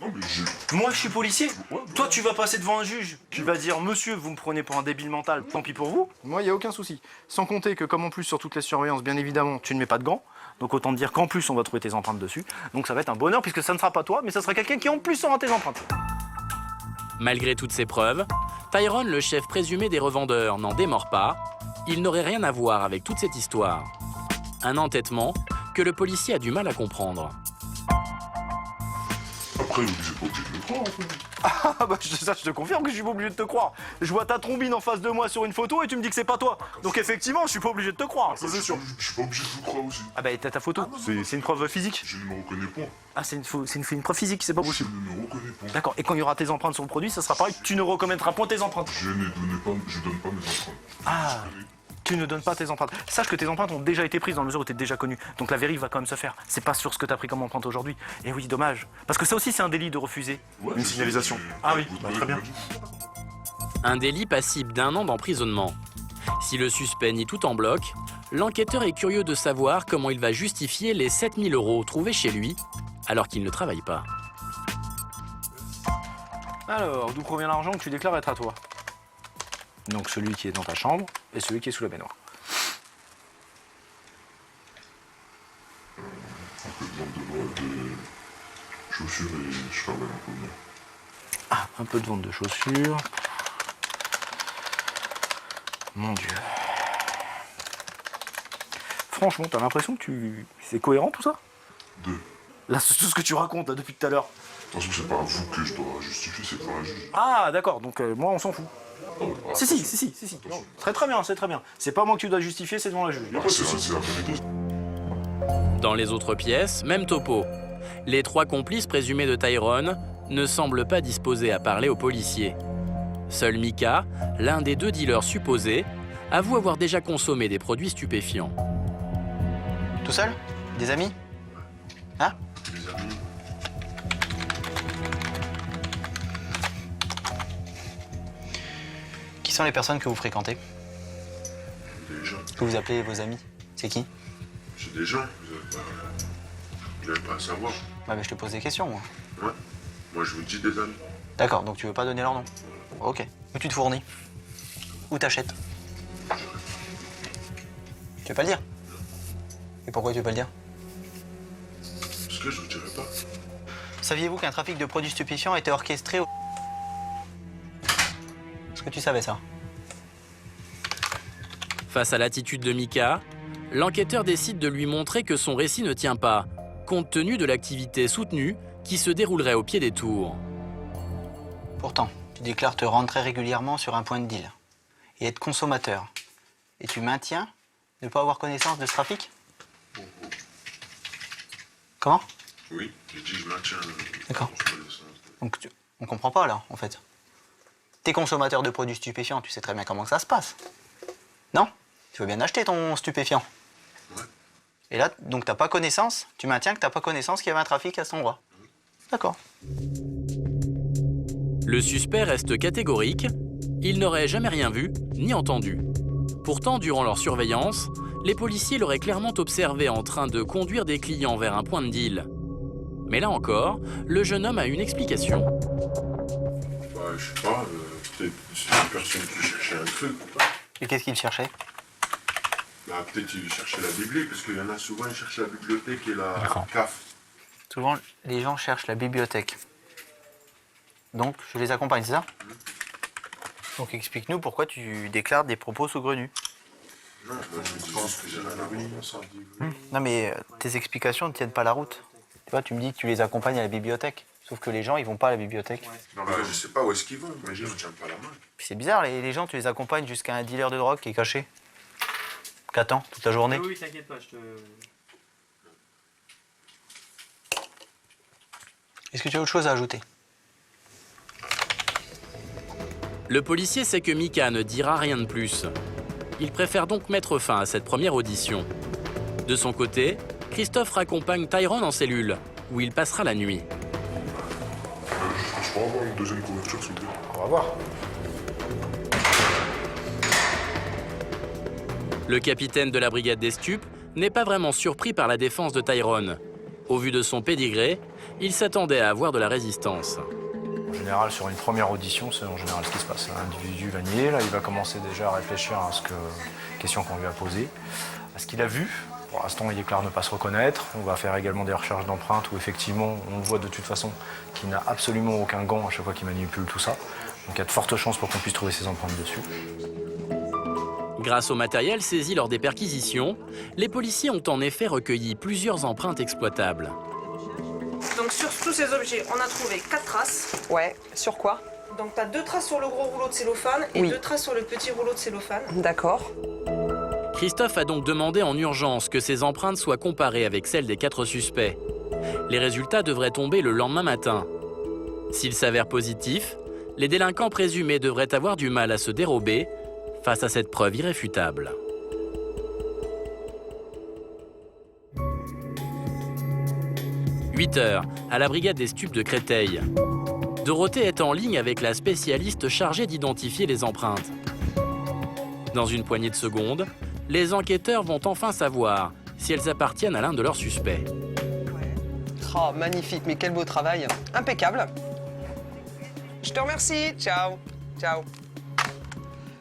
Non, mais moi je suis policier. Toi tu vas passer devant un juge qui va dire monsieur vous me prenez pour un débile mental, tant pis pour vous. Moi il y a aucun souci. Sans compter que comme en plus sur toutes les surveillances bien évidemment tu ne mets pas de gants, donc autant te dire qu'en plus on va trouver tes empreintes dessus. Donc ça va être un bonheur puisque ça ne sera pas toi mais ça sera quelqu'un qui en plus aura tes empreintes. Malgré toutes ces preuves, Tyrone, le chef présumé des revendeurs, n'en démord pas. Il n'aurait rien à voir avec toute cette histoire. Un entêtement que le policier a du mal à comprendre. après, vous n'êtes pas obligé de le croire, en fait. Ah bah ça je te confirme que je suis pas obligé de te croire. Je vois ta trombine en face de moi sur une photo et tu me dis que c'est pas toi. Donc effectivement je suis pas obligé de te croire, c'est sûr. Je suis pas obligé de vous croire aussi. Ah bah t'as ta photo, c'est une preuve physique. Je ne me reconnais pas. Ah c'est une preuve physique, c'est pas possible. Je ne me reconnais pas. D'accord, et quand il y aura tes empreintes sur le produit, ça sera pareil, tu ne reconnaîtras point tes empreintes. Je donne pas mes empreintes. Ah, tu ne donnes pas tes empreintes. Sache que tes empreintes ont déjà été prises dans la mesure où tu es déjà connu. Donc la vérif va quand même se faire. C'est pas sur ce que tu as pris comme empreinte aujourd'hui. Et oui, dommage. Parce que ça aussi, c'est un délit de refuser une signalisation. Ah oui, bah, très bien. Un délit passible d'1 an d'emprisonnement. Si le suspect nie tout en bloc, l'enquêteur est curieux de savoir comment il va justifier les 7 000 € trouvés chez lui, alors qu'il ne travaille pas. Alors, d'où provient l'argent que tu déclares être à toi? Donc celui qui est dans ta chambre et celui qui est sous la baignoire. Un peu de vente de chaussures et je ferme un peu bien. Ah, un peu de vente de chaussures. Mon Dieu. Franchement, t'as l'impression que c'est cohérent tout ça? Là, c'est tout ce que tu racontes là, depuis tout à l'heure. De toute façon, c'est pas à vous que je dois justifier, c'est devant un juge. Ah, d'accord, donc moi on s'en fout. Si. Non, très bien, c'est très bien. C'est pas moi que tu dois justifier, c'est devant la juge. Dans les autres pièces, même topo. Les 3 complices présumés de Tyrone ne semblent pas disposés à parler aux policiers. Seul Mika, l'un des 2 dealers supposés, avoue avoir déjà consommé des produits stupéfiants. Tout seul? Des amis? Hein? Des amis. Qui sont les personnes que vous fréquentez? Des gens. Que vous appelez vos amis? C'est qui? C'est des gens, vous n'avez pas à savoir. Ouais, mais je te pose des questions, moi. Ouais. Moi, je vous dis des amis. D'accord, donc tu veux pas donner leur nom? Ok. Où tu te fournis? Où t'achètes? Tu veux pas le dire? Et pourquoi tu veux pas le dire? Parce que je vous dirai pas. Saviez-vous qu'un trafic de produits stupéfiants a été orchestré au... Est-ce que tu savais ça? Face à l'attitude de Mika, l'enquêteur décide de lui montrer que son récit ne tient pas, compte tenu de l'activité soutenue qui se déroulerait au pied des tours. Pourtant, tu déclares te rendre très régulièrement sur un point de deal et être consommateur. Et tu maintiens ne pas avoir connaissance de ce trafic? Comment? Oui, j'ai dit je maintiens. D'accord. Donc on comprend pas là, en fait. T'es consommateur de produits stupéfiants, tu sais très bien comment ça se passe. Non? Tu veux bien acheter ton stupéfiant. Ouais. Et là, donc t'as pas connaissance, tu maintiens que t'as pas connaissance qu'il y avait un trafic à cet endroit. D'accord. Le suspect reste catégorique, il n'aurait jamais rien vu ni entendu. Pourtant, durant leur surveillance, les policiers l'auraient clairement observé en train de conduire des clients vers un point de deal. Mais là encore, le jeune homme a une explication. Bah, je sais pas, peut-être c'est une personne qui cherchait un truc ou pas. Et qu'est-ce qu'il cherchait? Bah, peut-être qu'il cherchait la bibliothèque, parce qu'il y en a souvent, ils cherchent la bibliothèque et la CAF. Souvent, les gens cherchent la bibliothèque. Donc, je les accompagne, c'est ça? Donc, explique-nous pourquoi tu déclares des propos saugrenus. Non, moi je pense que j'ai rien à voir dans ça. Non, mais tes explications ne tiennent pas la route. Tu vois, tu me dis que tu les accompagnes à la bibliothèque. Sauf que les gens, ils vont pas à la bibliothèque. Non, mais je sais pas où est-ce qu'ils vont, mais je ne tiens pas la main. Puis c'est bizarre, les gens, tu les accompagnes jusqu'à un dealer de drogue qui est caché. Qu'attends toute la journée? Oui, t'inquiète pas, je te... Est-ce que tu as autre chose à ajouter? Le policier sait que Mika ne dira rien de plus. Il préfère donc mettre fin à cette première audition. De son côté, Christophe raccompagne Tyrone en cellule, où il passera la nuit. Je peux avoir une deuxième couverture, s'il vous plaît? On va voir. Le capitaine de la brigade des stupes n'est pas vraiment surpris par la défense de Tyrone. Au vu de son pédigré, il s'attendait à avoir de la résistance. En général, sur une première audition, c'est en général ce qui se passe. L'individu va nier, là, il va commencer déjà à réfléchir à questions qu'on lui a posées, à ce qu'il a vu. Pour l'instant, il déclare ne pas se reconnaître. On va faire également des recherches d'empreintes où effectivement, on voit de toute façon qu'il n'a absolument aucun gant à chaque fois qu'il manipule tout ça. Donc il y a de fortes chances pour qu'on puisse trouver ses empreintes dessus. Grâce au matériel saisi lors des perquisitions, les policiers ont en effet recueilli plusieurs empreintes exploitables. Donc sur tous ces objets, on a trouvé 4 traces. Ouais, sur quoi? Donc tu as 2 traces sur le gros rouleau de cellophane et 2 traces sur le petit rouleau de cellophane. D'accord. Christophe a donc demandé en urgence que ces empreintes soient comparées avec celles des 4 suspects. Les résultats devraient tomber le lendemain matin. S'ils s'avèrent positifs, les délinquants présumés devraient avoir du mal à se dérober face à cette preuve irréfutable. « 8 heures, à la brigade des stupes de Créteil. Dorothée est en ligne avec la spécialiste chargée d'identifier les empreintes. Dans une poignée de secondes, les enquêteurs vont enfin savoir si elles appartiennent à l'un de leurs suspects. Oh, magnifique, mais quel beau travail. Impeccable. Je te remercie. Ciao. Ciao.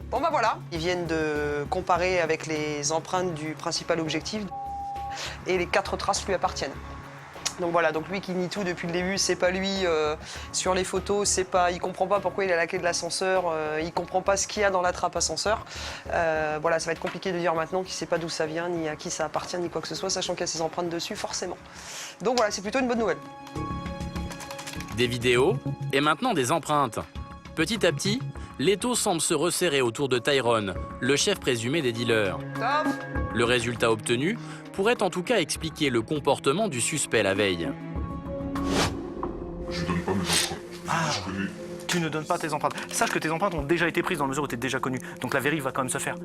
Bon, bah voilà. Ils viennent de comparer avec les empreintes du principal objectif et les 4 traces lui appartiennent. Donc voilà, donc lui qui nie tout depuis le début, c'est pas lui sur les photos, c'est pas, il comprend pas pourquoi il a la clé de l'ascenseur, il comprend pas ce qu'il y a dans la trappe ascenseur. Voilà, ça va être compliqué de dire maintenant qu'il sait pas d'où ça vient, ni à qui ça appartient, ni quoi que ce soit, sachant qu'il y a ses empreintes dessus, forcément. Donc voilà, c'est plutôt une bonne nouvelle. Des vidéos et maintenant des empreintes. Petit à petit, l'étau semble se resserrer autour de Tyrone, le chef présumé des dealers. Top. Le résultat obtenu pourrait en tout cas expliquer le comportement du suspect la veille. Je donne pas mes empreintes. Ah, Je connais. tu ne donnes pas tes empreintes. Sache que tes empreintes ont déjà été prises dans la mesure où tu es déjà connu. Donc la vérif va quand même se faire.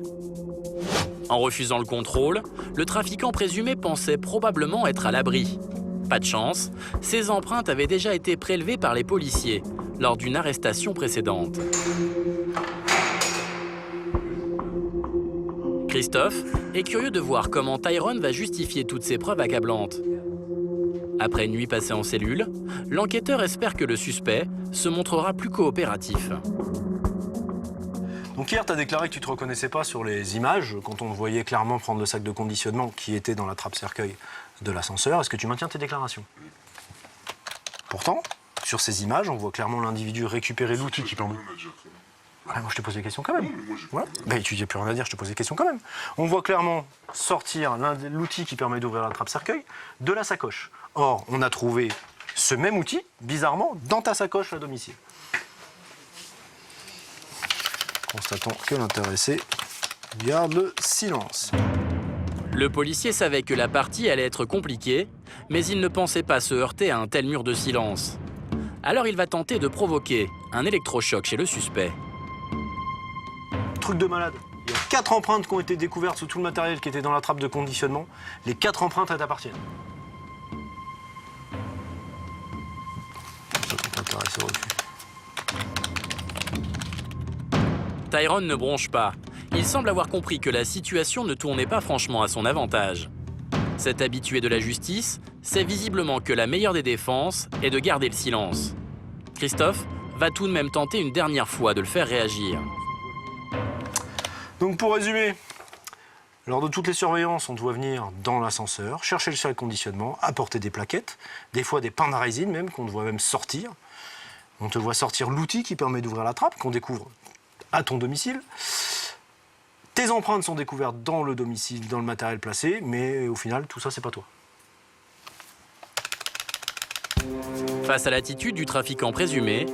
En refusant le contrôle, le trafiquant présumé pensait probablement être à l'abri. Pas de chance, ses empreintes avaient déjà été prélevées par les policiers lors d'une arrestation précédente. Christophe est curieux de voir comment Tyrone va justifier toutes ces preuves accablantes. Après une nuit passée en cellule, l'enquêteur espère que le suspect se montrera plus coopératif. Donc hier, tu as déclaré que tu ne te reconnaissais pas sur les images, quand on te voyait clairement prendre le sac de conditionnement qui était dans la trappe-cercueil de l'ascenseur. Est-ce que tu maintiens tes déclarations? Pourtant, sur ces images, on voit clairement l'individu récupérer l'outil qui permet... Ouais, moi je te pose des questions quand même. Ouais. Ben, tu n'as plus rien à dire, je te pose des questions quand même. On voit clairement sortir l'outil qui permet d'ouvrir la trappe-cercueil de la sacoche. Or, on a trouvé ce même outil, bizarrement, dans ta sacoche à domicile. Constatons que l'intéressé garde le silence. Le policier savait que la partie allait être compliquée, mais il ne pensait pas se heurter à un tel mur de silence. Alors il va tenter de provoquer un électrochoc chez le suspect. Truc de malade. Il y a 4 empreintes qui ont été découvertes sous tout le matériel qui était dans la trappe de conditionnement. Les 4 empreintes, elles t'appartiennent. Ça peut t'intéresser au refus. Tyrone ne bronche pas. Il semble avoir compris que la situation ne tournait pas franchement à son avantage. Cet habitué de la justice sait visiblement que la meilleure des défenses est de garder le silence. Christophe va tout de même tenter une dernière fois de le faire réagir. Donc pour résumer, lors de toutes les surveillances, on te voit venir dans l'ascenseur, chercher le sac de conditionnement, apporter des plaquettes, des fois des pains de résine même, qu'on te voit même sortir. On te voit sortir l'outil qui permet d'ouvrir la trappe, qu'on découvre à ton domicile. Tes empreintes sont découvertes dans le domicile, dans le matériel placé, mais au final, tout ça, c'est pas toi. Face à l'attitude du trafiquant présumé,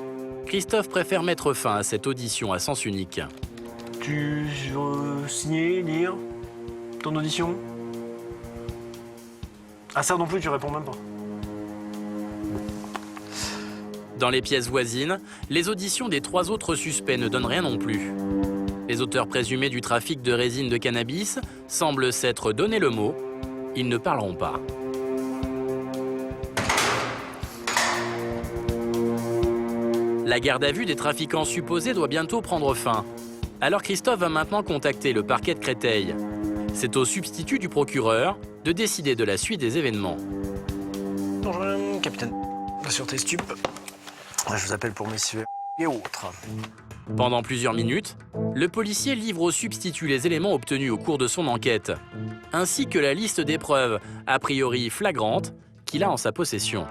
Christophe préfère mettre fin à cette audition à sens unique. Tu veux signer, lire ton audition? À ça non plus, tu réponds même pas. Dans les pièces voisines, les auditions des 3 autres suspects ne donnent rien non plus. Les auteurs présumés du trafic de résine de cannabis semblent s'être donné le mot. Ils ne parleront pas. La garde à vue des trafiquants supposés doit bientôt prendre fin. Alors Christophe va maintenant contacter le parquet de Créteil. C'est au substitut du procureur de décider de la suite des événements. Bonjour, capitaine. La sûreté stup. Je vous appelle pour mes suivis et autres. Pendant plusieurs minutes, le policier livre au substitut les éléments obtenus au cours de son enquête, ainsi que la liste des preuves, a priori flagrantes, qu'il a en sa possession.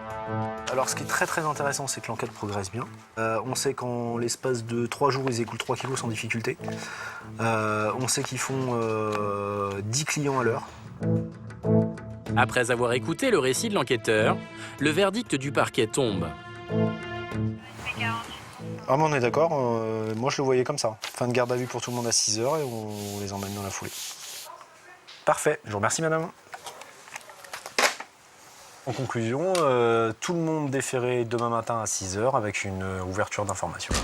Alors ce qui est très intéressant, c'est que l'enquête progresse bien. On sait qu'en l'espace de 3 jours, ils écoulent 3 kilos sans difficulté. On sait qu'ils font 10 clients à l'heure. Après avoir écouté le récit de l'enquêteur, le verdict du parquet tombe. Ah mais on est d'accord, moi je le voyais comme ça. Fin de garde à vue pour tout le monde à 6 h et on les emmène dans la foulée. Parfait, je vous remercie madame. En conclusion, tout le monde déféré demain matin à 6 h avec une ouverture d'information.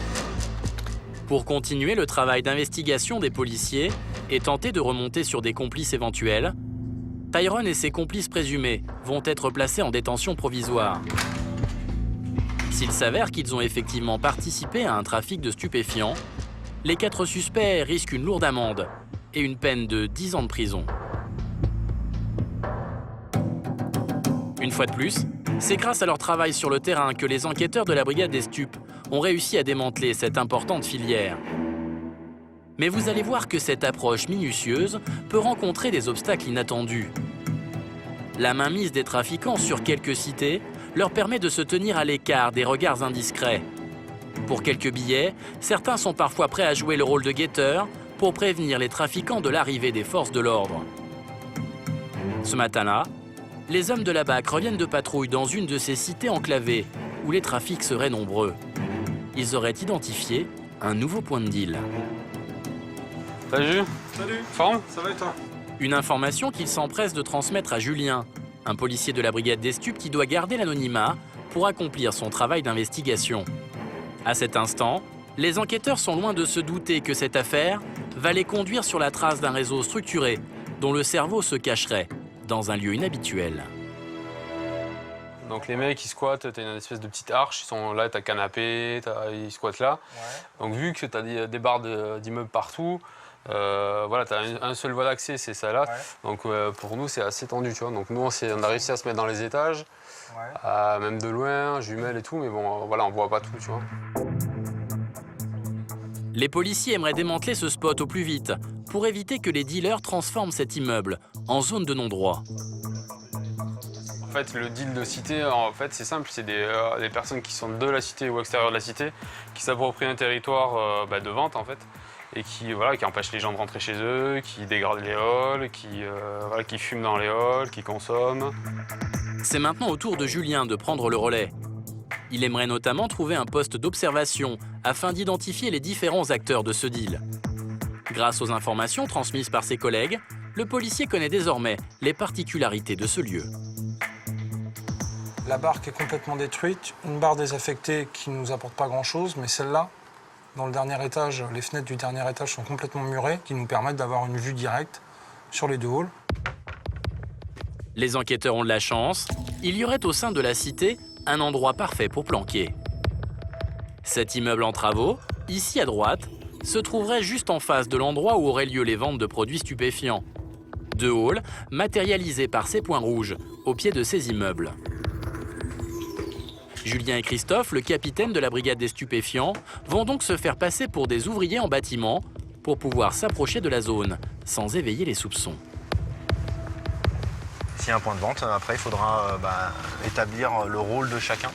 Pour continuer le travail d'investigation des policiers et tenter de remonter sur des complices éventuels, Tyrone et ses complices présumés vont être placés en détention provisoire. S'il s'avère qu'ils ont effectivement participé à un trafic de stupéfiants, les 4 suspects risquent une lourde amende et une peine de 10 ans de prison. Une fois de plus, c'est grâce à leur travail sur le terrain que les enquêteurs de la brigade des stupes ont réussi à démanteler cette importante filière. Mais vous allez voir que cette approche minutieuse peut rencontrer des obstacles inattendus. La mainmise des trafiquants sur quelques cités leur permet de se tenir à l'écart des regards indiscrets. Pour quelques billets, certains sont parfois prêts à jouer le rôle de guetteurs pour prévenir les trafiquants de l'arrivée des forces de l'ordre. Ce matin-là, les hommes de la BAC reviennent de patrouille dans une de ces cités enclavées où les trafics seraient nombreux. Ils auraient identifié un nouveau point de deal. Salut. Salut. Forme? Ça va et toi? Une information qu'il s'empresse de transmettre à Julien, un policier de la brigade des stupes qui doit garder l'anonymat pour accomplir son travail d'investigation. À cet instant, les enquêteurs sont loin de se douter que cette affaire va les conduire sur la trace d'un réseau structuré dont le cerveau se cacherait dans un lieu inhabituel. Donc les mecs, ils squattent, t'as une espèce de petite arche, ils sont là, t'as canapé, ils squattent là. Ouais. Donc vu que t'as des barres d'immeubles partout, voilà, t'as un seul voie d'accès, c'est ça là. Ouais. Donc pour nous, c'est assez tendu, tu vois. Donc nous, on a réussi à se mettre dans les étages, même de loin, jumelles et tout, mais bon, voilà, on voit pas tout, tu vois. Les policiers aimeraient démanteler ce spot au plus vite pour éviter que les dealers transforment cet immeuble en zone de non-droit. En fait, le deal de cité, en fait, c'est simple, c'est des personnes qui sont de la cité ou extérieures de la cité, qui s'approprient un territoire de vente, en fait, et qui empêchent les gens de rentrer chez eux, qui dégradent les halls, qui fument dans les halls, qui consomment. C'est maintenant au tour de Julien de prendre le relais. Il aimerait notamment trouver un poste d'observation afin d'identifier les différents acteurs de ce deal. Grâce aux informations transmises par ses collègues, le policier connaît désormais les particularités de ce lieu. La barque est complètement détruite, une barre désaffectée qui ne nous apporte pas grand-chose, mais celle-là, dans le dernier étage, les fenêtres du dernier étage sont complètement murées, qui nous permettent d'avoir une vue directe sur les 2 halls. Les enquêteurs ont de la chance, il y aurait au sein de la cité un endroit parfait pour planquer. Cet immeuble en travaux, ici à droite, se trouverait juste en face de l'endroit où auraient lieu les ventes de produits stupéfiants. 2 halls matérialisés par ces points rouges au pied de ces immeubles. Julien et Christophe, le capitaine de la brigade des stupéfiants, vont donc se faire passer pour des ouvriers en bâtiment pour pouvoir s'approcher de la zone sans éveiller les soupçons. S'il y a un point de vente, après il faudra établir le rôle de chacun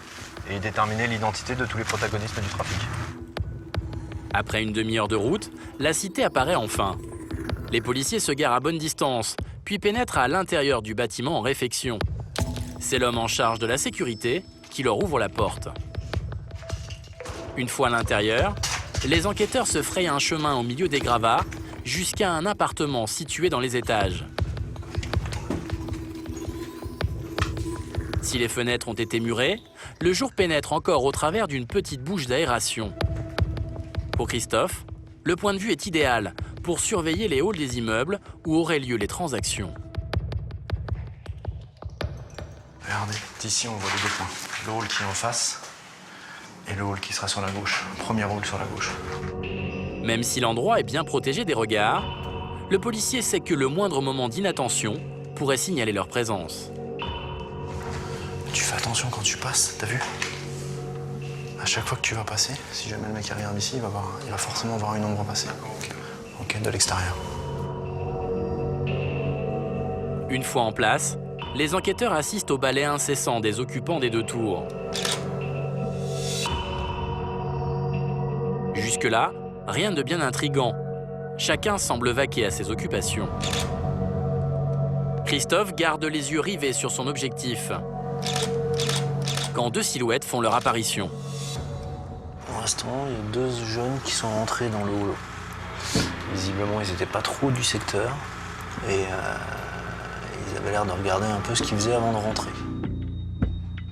et déterminer l'identité de tous les protagonistes du trafic. Après une demi-heure de route, la cité apparaît enfin. Les policiers se garent à bonne distance, puis pénètrent à l'intérieur du bâtiment en réfection. C'est l'homme en charge de la sécurité qui leur ouvre la porte. Une fois à l'intérieur, les enquêteurs se frayent un chemin au milieu des gravats jusqu'à un appartement situé dans les étages. Si les fenêtres ont été murées, le jour pénètre encore au travers d'une petite bouche d'aération. Pour Christophe, le point de vue est idéal pour surveiller les halls des immeubles où auraient lieu les transactions. Regardez, d'ici on voit les deux points. Le hall qui est en face et le hall qui sera sur la gauche. Premier hall sur la gauche. Même si l'endroit est bien protégé des regards, le policier sait que le moindre moment d'inattention pourrait signaler leur présence. Tu fais attention quand tu passes, t'as vu? À chaque fois que tu vas passer, si jamais le mec regarde ici, il va forcément voir une ombre passer. Ok, de l'extérieur. Une fois en place, les enquêteurs assistent au balai incessant des occupants des deux tours. Jusque-là, rien de bien intriguant. Chacun semble vaquer à ses occupations. Christophe garde les yeux rivés sur son objectif quand deux silhouettes font leur apparition. Pour l'instant, il y a deux jeunes qui sont rentrés dans le hall. Visiblement, ils n'étaient pas trop du secteur et ils avaient l'air de regarder un peu ce qu'ils faisaient avant de rentrer.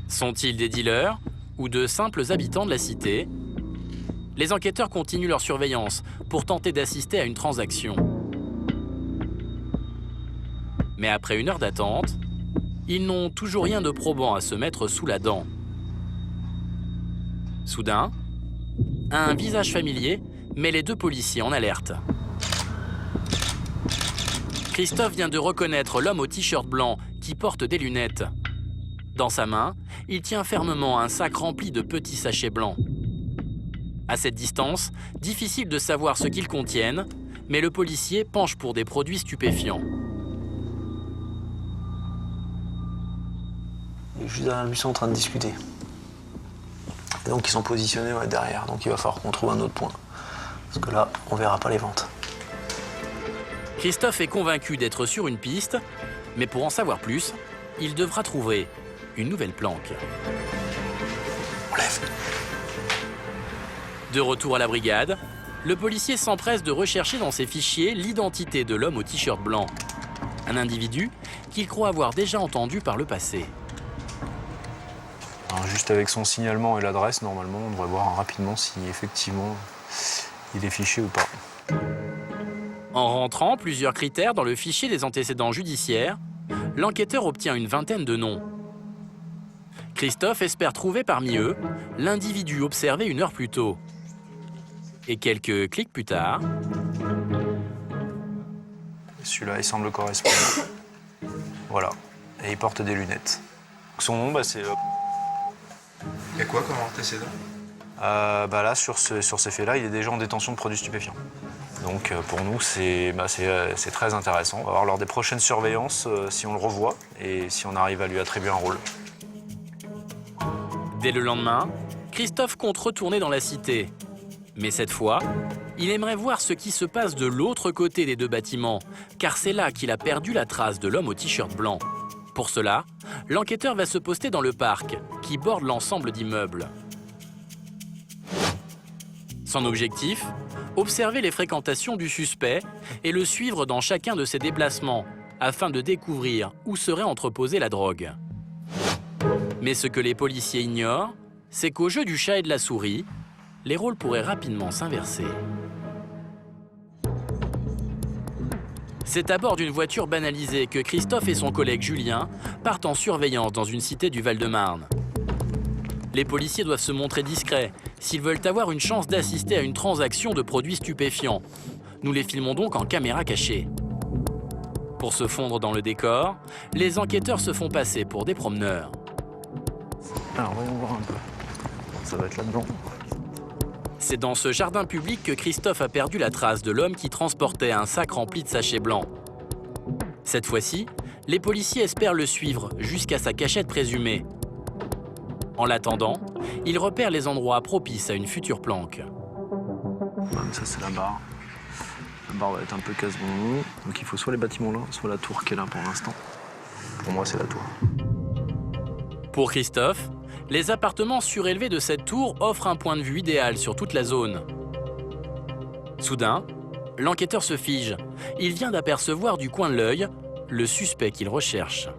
Sont-ils des dealers ou de simples habitants de la cité? Les enquêteurs continuent leur surveillance pour tenter d'assister à une transaction. Mais après 1 heure d'attente, ils n'ont toujours rien de probant à se mettre sous la dent. Soudain, un visage familier met les deux policiers en alerte. Christophe vient de reconnaître l'homme au t-shirt blanc qui porte des lunettes. Dans sa main, il tient fermement un sac rempli de petits sachets blancs. À cette distance, difficile de savoir ce qu'ils contiennent, mais le policier penche pour des produits stupéfiants. Il est juste derrière lui, ils sont en train de discuter. Et donc ils sont positionnés derrière, donc il va falloir qu'on trouve un autre point. Parce que là, on verra pas les ventes. Christophe est convaincu d'être sur une piste, mais pour en savoir plus, il devra trouver une nouvelle planque. On lève. De retour à la brigade, le policier s'empresse de rechercher dans ses fichiers l'identité de l'homme au t-shirt blanc. Un individu qu'il croit avoir déjà entendu par le passé. Alors, juste avec son signalement et l'adresse, normalement, on devrait voir rapidement si effectivement il est fiché ou pas. En rentrant plusieurs critères dans le fichier des antécédents judiciaires, l'enquêteur obtient une vingtaine de noms. Christophe espère trouver parmi eux l'individu observé 1 heure plus tôt. Et quelques clics plus tard... Celui-là, il semble correspondre. Voilà. Et il porte des lunettes. Son nom, c'est... Il y a quoi comme antécédent? Là, sur ces faits-là, il est déjà en détention de produits stupéfiants. Donc pour nous, c'est très intéressant. On va voir lors des prochaines surveillances si on le revoit et si on arrive à lui attribuer un rôle. Dès le lendemain, Christophe compte retourner dans la cité. Mais cette fois, il aimerait voir ce qui se passe de l'autre côté des deux bâtiments, car c'est là qu'il a perdu la trace de l'homme au t-shirt blanc. Pour cela, l'enquêteur va se poster dans le parc, qui borde l'ensemble d'immeubles. Son objectif, observer les fréquentations du suspect et le suivre dans chacun de ses déplacements, afin de découvrir où serait entreposée la drogue. Mais ce que les policiers ignorent, c'est qu'au jeu du chat et de la souris, les rôles pourraient rapidement s'inverser. C'est à bord d'une voiture banalisée que Christophe et son collègue Julien partent en surveillance dans une cité du Val-de-Marne. Les policiers doivent se montrer discrets s'ils veulent avoir une chance d'assister à une transaction de produits stupéfiants. Nous les filmons donc en caméra cachée. Pour se fondre dans le décor, les enquêteurs se font passer pour des promeneurs. Alors, voyons voir un peu. Ça va être là-dedans. C'est dans ce jardin public que Christophe a perdu la trace de l'homme qui transportait un sac rempli de sachets blancs. Cette fois-ci, les policiers espèrent le suivre jusqu'à sa cachette présumée. En l'attendant, ils repèrent les endroits propices à une future planque. Ça, c'est la barre. La barre va être un peu casse-bonbon. Donc il faut soit les bâtiments là, soit la tour qui est là pour l'instant. Pour moi, c'est la tour. Pour Christophe, les appartements surélevés de cette tour offrent un point de vue idéal sur toute la zone. Soudain, l'enquêteur se fige. Il vient d'apercevoir du coin de l'œil le suspect qu'il recherche.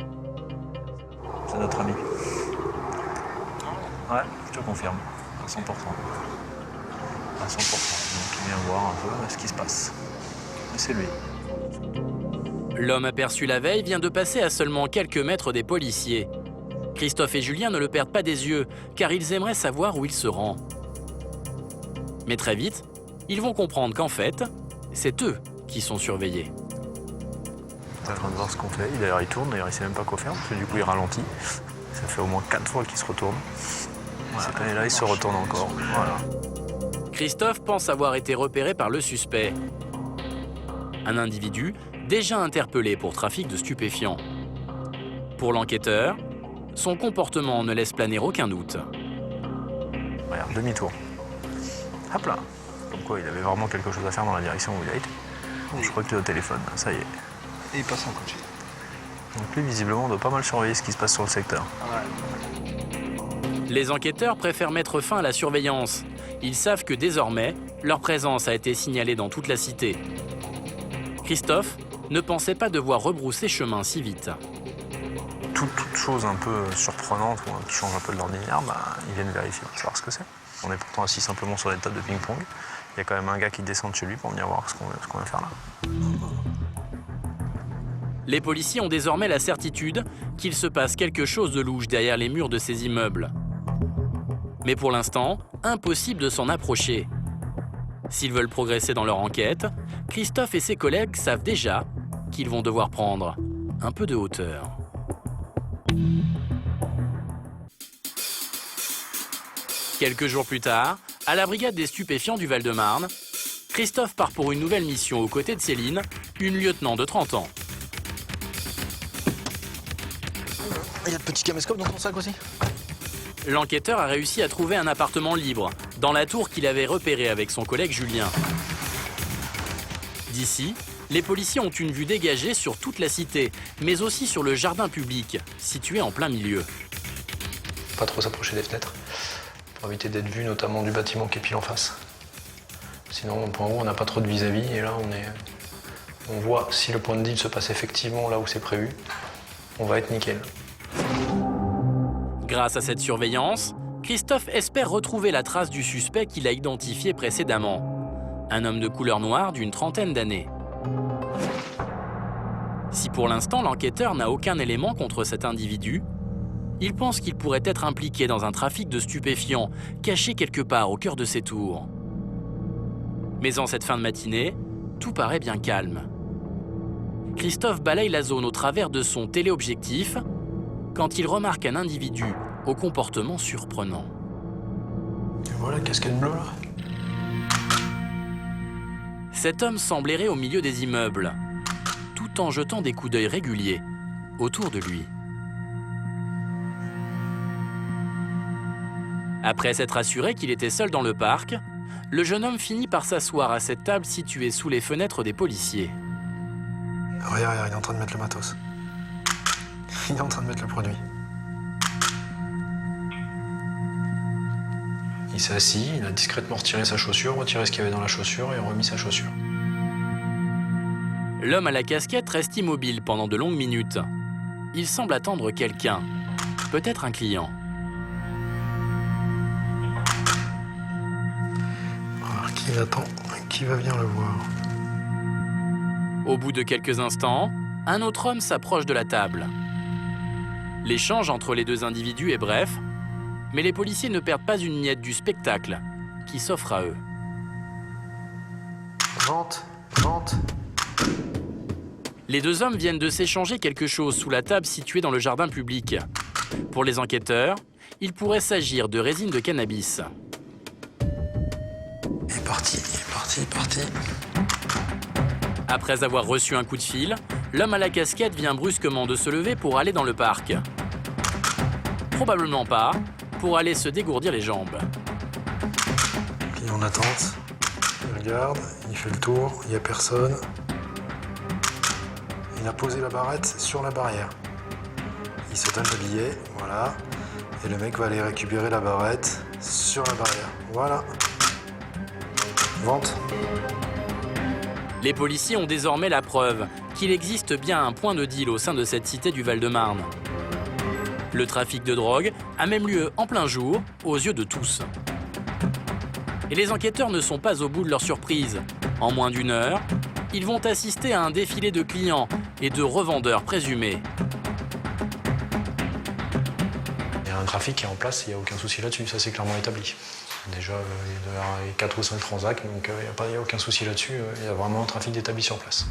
C'est notre ami. Ouais, je te confirme, à 100%. À 100%. Donc il vient voir un peu ce qui se passe. Et c'est lui. L'homme aperçu la veille vient de passer à seulement quelques mètres des policiers. Christophe et Julien ne le perdent pas des yeux, car ils aimeraient savoir où il se rend. Mais très vite, ils vont comprendre qu'en fait, c'est eux qui sont surveillés. On est en train de voir ce qu'on fait. D'ailleurs, il tourne, d'ailleurs, il sait même pas quoi faire, parce que du coup, il ralentit. Ça fait au moins 4 fois qu'il se retourne. Voilà. Et là, il se retourne encore. Voilà. Christophe pense avoir été repéré par le suspect. Un individu déjà interpellé pour trafic de stupéfiants. Pour l'enquêteur, son comportement ne laisse planer aucun doute. Regarde, demi-tour. Hop là. Comme quoi, il avait vraiment quelque chose à faire dans la direction où il a été. Bon, je crois que tu es au téléphone, ça y est. Et il passe en coaching. Donc lui, visiblement, doit pas mal surveiller ce qui se passe sur le secteur. Les enquêteurs préfèrent mettre fin à la surveillance. Ils savent que désormais, leur présence a été signalée dans toute la cité. Christophe ne pensait pas devoir rebrousser chemin si vite. Toute chose un peu surprenante ou qui change un peu de l'ordinaire, ils viennent vérifier pour savoir ce que c'est. On est pourtant assis simplement sur des tables de ping-pong. Il y a quand même un gars qui descend de chez lui pour venir voir ce qu'on va faire là. Les policiers ont désormais la certitude qu'il se passe quelque chose de louche derrière les murs de ces immeubles. Mais pour l'instant, impossible de s'en approcher. S'ils veulent progresser dans leur enquête, Christophe et ses collègues savent déjà qu'ils vont devoir prendre un peu de hauteur. Quelques jours plus tard, à la brigade des stupéfiants du Val-de-Marne, Christophe part pour une nouvelle mission aux côtés de Céline, une lieutenant de 30 ans. Il y a le petit caméscope dans ton sac aussi? L'enquêteur a réussi à trouver un appartement libre, dans la tour qu'il avait repérée avec son collègue Julien. D'ici, les policiers ont une vue dégagée sur toute la cité, mais aussi sur le jardin public, situé en plein milieu. Pas trop s'approcher des fenêtres, pour éviter d'être vu notamment du bâtiment qui est pile en face. Sinon, au point haut, on n'a pas trop de vis-à-vis, et là, on voit si le point de deal se passe effectivement là où c'est prévu, on va être nickel. Grâce à cette surveillance, Christophe espère retrouver la trace du suspect qu'il a identifié précédemment. Un homme de couleur noire d'une trentaine d'années. Si pour l'instant l'enquêteur n'a aucun élément contre cet individu, il pense qu'il pourrait être impliqué dans un trafic de stupéfiants caché quelque part au cœur de ces tours. Mais en cette fin de matinée, tout paraît bien calme. Christophe balaye la zone au travers de son téléobjectif quand il remarque un individu au comportement surprenant. Et voilà, casquette bleue là. Cet homme semble errer au milieu des immeubles, tout en jetant des coups d'œil réguliers autour de lui. Après s'être assuré qu'il était seul dans le parc, le jeune homme finit par s'asseoir à cette table située sous les fenêtres des policiers. Regarde, il est en train de mettre le matos. Il est en train de mettre le produit. Il s'est assis, il a discrètement retiré sa chaussure, retiré ce qu'il y avait dans la chaussure et remis sa chaussure. L'homme à la casquette reste immobile pendant de longues minutes. Il semble attendre quelqu'un, peut-être un client. Alors qui l'attend? Qui va venir le voir? Au bout de quelques instants, un autre homme s'approche de la table. L'échange entre les deux individus est bref, mais les policiers ne perdent pas une miette du spectacle qui s'offre à eux. Vente, vente. Les deux hommes viennent de s'échanger quelque chose sous la table située dans le jardin public. Pour les enquêteurs, il pourrait s'agir de résine de cannabis. Il est parti, il est parti, il est parti. Après avoir reçu un coup de fil, l'homme à la casquette vient brusquement de se lever pour aller dans le parc. Probablement pas pour aller se dégourdir les jambes. Il est en attente. Il regarde, il fait le tour, il n'y a personne. Il a posé la barrette sur la barrière. Il se donne le billet, voilà. Et le mec va aller récupérer la barrette sur la barrière. Voilà. Vente. Les policiers ont désormais la preuve qu'il existe bien un point de deal au sein de cette cité du Val-de-Marne. Le trafic de drogue a même lieu en plein jour, aux yeux de tous. Et les enquêteurs ne sont pas au bout de leur surprise. En moins d'1 heure, ils vont assister à un défilé de clients et de revendeurs présumés. Il y a un trafic qui est en place, il n'y a aucun souci là-dessus, ça c'est clairement établi. Déjà, il doit y avoir 4 ou 5 transacts, donc il n'y a aucun souci là-dessus, il y a vraiment un trafic d'établi sur place.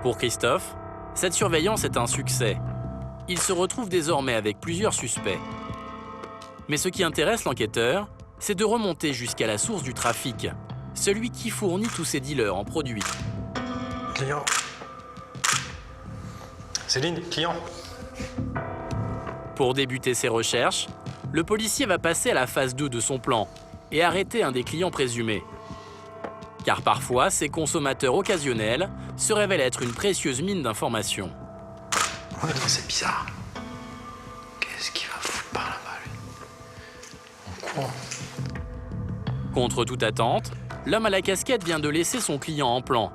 Pour Christophe, cette surveillance est un succès. Il se retrouve désormais avec plusieurs suspects. Mais ce qui intéresse l'enquêteur, c'est de remonter jusqu'à la source du trafic, celui qui fournit tous ces dealers en produits. Client. Céline, client. Pour débuter ses recherches, le policier va passer à la phase 2 de son plan et arrêter un des clients présumés. Car parfois, ces consommateurs occasionnels se révèlent être une précieuse mine d'informations. Ouais, c'est bizarre. Qu'est-ce qu'il va foutre par là-bas, lui? En courant. Contre toute attente, l'homme à la casquette vient de laisser son client en plan.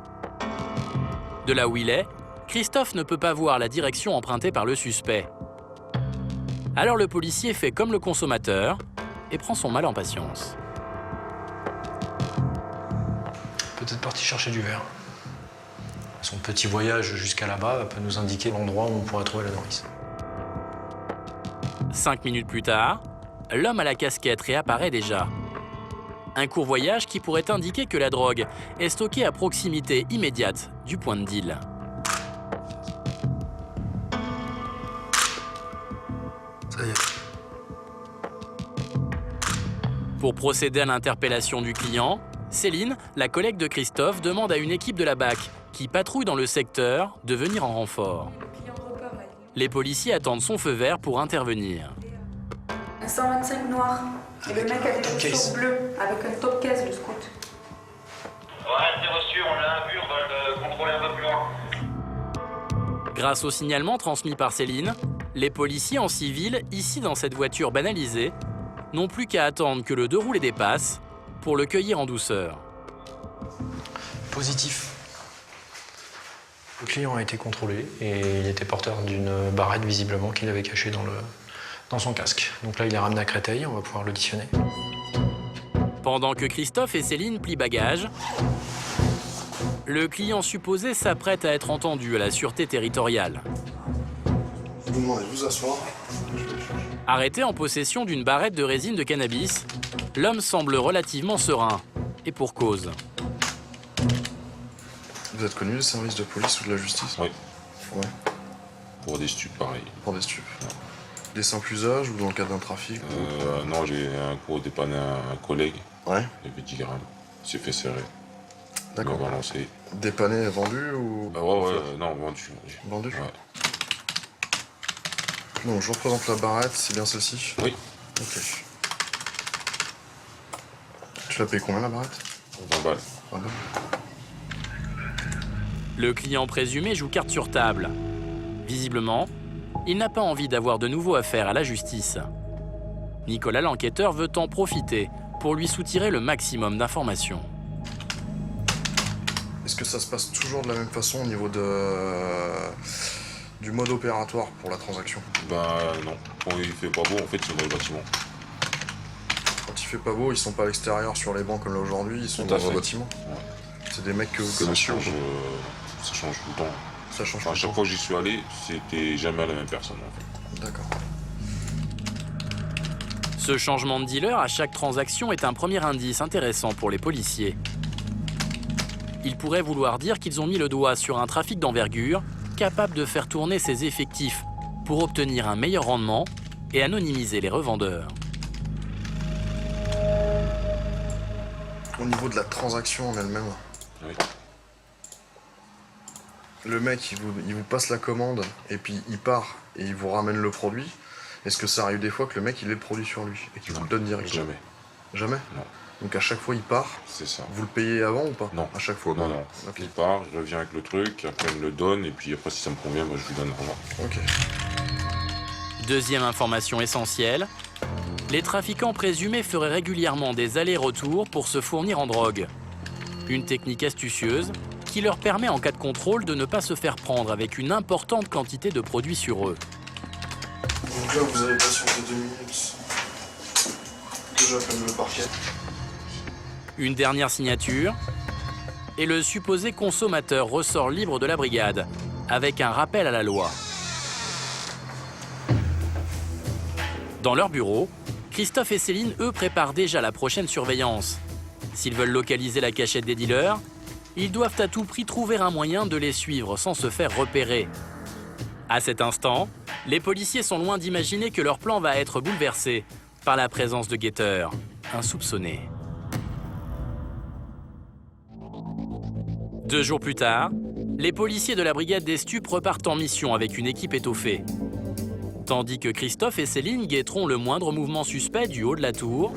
De là où il est, Christophe ne peut pas voir la direction empruntée par le suspect. Alors le policier fait comme le consommateur et prend son mal en patience. Peut-être parti chercher du verre. Son petit voyage jusqu'à là-bas peut nous indiquer l'endroit où on pourrait trouver la nourrice. 5 minutes plus tard, l'homme à la casquette réapparaît déjà. Un court voyage qui pourrait indiquer que la drogue est stockée à proximité immédiate du point de deal. Ça y est. Pour procéder à l'interpellation du client, Céline, la collègue de Christophe, demande à une équipe de la BAC qui patrouille dans le secteur de venir en renfort. Les policiers attendent son feu vert pour intervenir. Un 125 noir. Et le mec a des chaussures bleues avec un top case, le scout. Ouais, c'est reçu, on l'a vu, on va le contrôler un peu plus loin. Grâce au signalement transmis par Céline, les policiers en civil, ici dans cette voiture banalisée, n'ont plus qu'à attendre que le deux roues les dépasse pour le cueillir en douceur. Positif. Le client a été contrôlé et il était porteur d'une barrette visiblement qu'il avait cachée dans son casque. Donc là, il est ramené à Créteil, on va pouvoir l'auditionner. Pendant que Christophe et Céline plient bagages, le client supposé s'apprête à être entendu à la sûreté territoriale. Je vous demande de vous asseoir. Arrêté en possession d'une barrette de résine de cannabis, l'homme semble relativement serein, et pour cause. Vous êtes connu des services de police ou de la justice? Oui. Ouais. Pour des stupes, pareil. Pour des stupes. Ouais. Des simples usages ou dans le cadre d'un trafic? Non, j'ai un gros dépanné un collègue. Ouais. Il avait 10 grammes. Il s'est fait serrer. D'accord. Il m'a balancé. Dépanné, vendu ou... non, vendu. Vendu? Ouais. Non, je vous représente la barrette, c'est bien celle-ci? Oui. Ok. Tu l'as payé combien la barrette? 20 balles. 20 balles. Le client présumé joue carte sur table. Visiblement, il n'a pas envie d'avoir de nouveau affaire à la justice. Nicolas, l'enquêteur, veut en profiter pour lui soutirer le maximum d'informations. Est-ce que ça se passe toujours de la même façon au niveau du mode opératoire pour la transaction? Bah non, quand il fait pas beau, en fait, ils sont dans le bâtiment. Quand il fait pas beau, ils sont pas à l'extérieur sur les bancs comme là aujourd'hui, ils sont dans un bâtiment. Ouais. C'est des mecs que vous connaissez? Ça change tout le temps. Ça change à chaque fois que j'y suis allé, c'était jamais la même personne en fait. D'accord. Ce changement de dealer à chaque transaction est un premier indice intéressant pour les policiers. Il pourrait vouloir dire qu'ils ont mis le doigt sur un trafic d'envergure capable de faire tourner ses effectifs pour obtenir un meilleur rendement et anonymiser les revendeurs. Au niveau de la transaction en elle-même, oui. Le mec, il vous passe la commande et puis il part et il vous ramène le produit. Est-ce que ça arrive des fois que le mec il ait le produit sur lui et qu'il vous le donne directement? Jamais. Jamais? Non. Donc à chaque fois il part? C'est ça. Vous le payez avant ou pas? Non. À chaque fois? Non, non. Okay. Il part, je reviens avec le truc, après il me le donne et puis après si ça me convient, moi, je lui donne l'argent. Ok. Deuxième information essentielle, les trafiquants présumés feraient régulièrement des allers-retours pour se fournir en drogue. Une technique astucieuse qui leur permet en cas de contrôle de ne pas se faire prendre avec une importante quantité de produits sur eux. Donc là, vous avez patienté 2 minutes que j'appelle le parquet. Une dernière signature, et le supposé consommateur ressort libre de la brigade, avec un rappel à la loi. Dans leur bureau, Christophe et Céline, eux, préparent déjà la prochaine surveillance. S'ils veulent localiser la cachette des dealers, ils doivent à tout prix trouver un moyen de les suivre sans se faire repérer. À cet instant, les policiers sont loin d'imaginer que leur plan va être bouleversé par la présence de guetteurs insoupçonnés. 2 jours plus tard, les policiers de la brigade des stupes repartent en mission avec une équipe étoffée. Tandis que Christophe et Céline guetteront le moindre mouvement suspect du haut de la tour,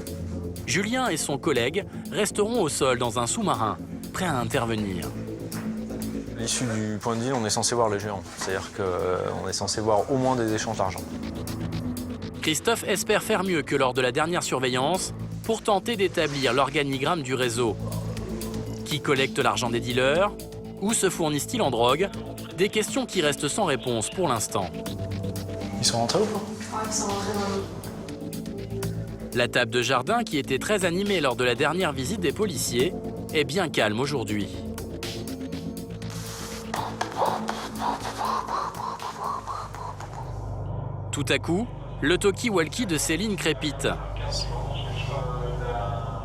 Julien et son collègue resteront au sol dans un sous-marin, prêts à intervenir. À l'issue du point de deal, on est censé voir les géants. C'est-à-dire qu'on est censé voir au moins des échanges d'argent. Christophe espère faire mieux que lors de la dernière surveillance pour tenter d'établir l'organigramme du réseau. Qui collecte l'argent des dealers? Où se fournissent-ils en drogue? Des questions qui restent sans réponse pour l'instant. Ils sont rentrés ou pas? Ouais, ils sont rentrés dans l'eau. La table de jardin, qui était très animée lors de la dernière visite des policiers, est bien calme aujourd'hui. Tout à coup, le talkie-walkie de Céline crépite.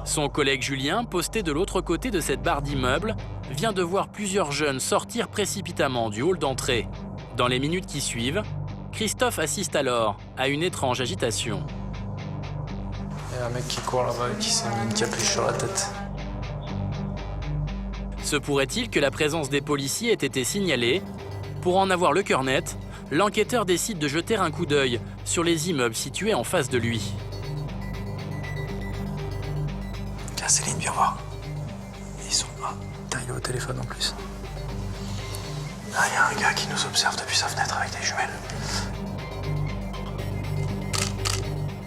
Son collègue Julien, posté de l'autre côté de cette barre d'immeuble, vient de voir plusieurs jeunes sortir précipitamment du hall d'entrée. Dans les minutes qui suivent, Christophe assiste alors à une étrange agitation. Il y a un mec qui court là-bas et qui s'est mis une capuche sur la tête. Se pourrait-il que la présence des policiers ait été signalée? Pour en avoir le cœur net, l'enquêteur décide de jeter un coup d'œil sur les immeubles situés en face de lui. Tiens, Céline, viens voir. Ils sont là. Putain, il est au téléphone en plus. Ah, il y a un gars qui nous observe depuis sa fenêtre avec des jumelles.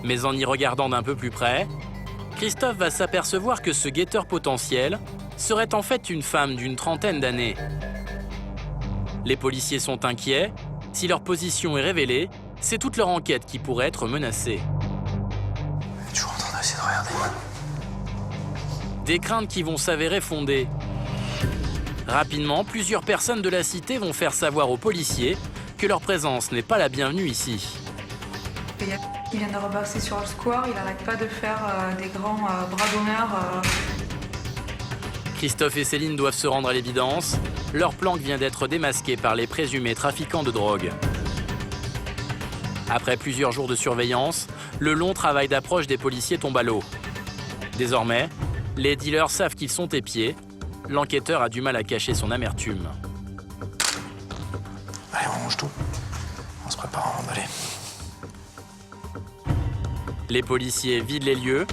Mais en y regardant d'un peu plus près, Christophe va s'apercevoir que ce guetteur potentiel serait en fait une femme d'une trentaine d'années. Les policiers sont inquiets. Si leur position est révélée, c'est toute leur enquête qui pourrait être menacée. Je suis en train d'essayer de regarder. Des craintes qui vont s'avérer fondées. Rapidement, plusieurs personnes de la cité vont faire savoir aux policiers que leur présence n'est pas la bienvenue ici. Il vient de repasser sur le square, il n'arrête pas de faire des grands bras d'honneur. Christophe et Céline doivent se rendre à l'évidence. Leur planque vient d'être démasquée par les présumés trafiquants de drogue. Après plusieurs jours de surveillance, le long travail d'approche des policiers tombe à l'eau. Désormais, les dealers savent qu'ils sont épiés. L'enquêteur a du mal à cacher son amertume. Allez, on range tout. On se prépare à emballer. Les policiers vident les lieux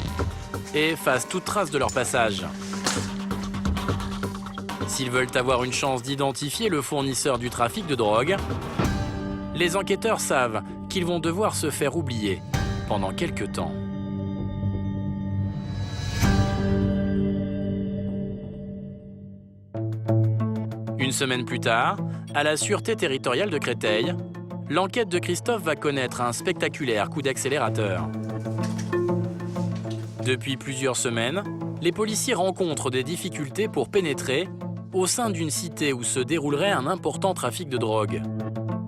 et effacent toute trace de leur passage. S'ils veulent avoir une chance d'identifier le fournisseur du trafic de drogue, les enquêteurs savent qu'ils vont devoir se faire oublier pendant quelques temps. Une semaine plus tard, à la Sûreté territoriale de Créteil, l'enquête de Christophe va connaître un spectaculaire coup d'accélérateur. Depuis plusieurs semaines, les policiers rencontrent des difficultés pour pénétrer au sein d'une cité où se déroulerait un important trafic de drogue.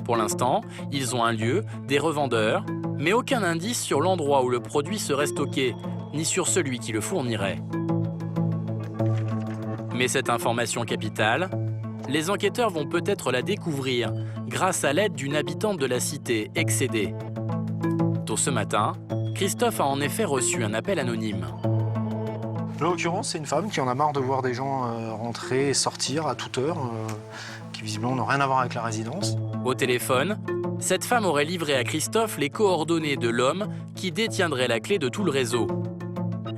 Pour l'instant, ils ont un lieu, des revendeurs, mais aucun indice sur l'endroit où le produit serait stocké, ni sur celui qui le fournirait. Mais cette information capitale, les enquêteurs vont peut-être la découvrir grâce à l'aide d'une habitante de la cité excédée. Tôt ce matin, Christophe a en effet reçu un appel anonyme. Là, en l'occurrence, c'est une femme qui en a marre de voir des gens rentrer et sortir à toute heure, qui visiblement n'ont rien à voir avec la résidence. Au téléphone, cette femme aurait livré à Christophe les coordonnées de l'homme qui détiendrait la clé de tout le réseau.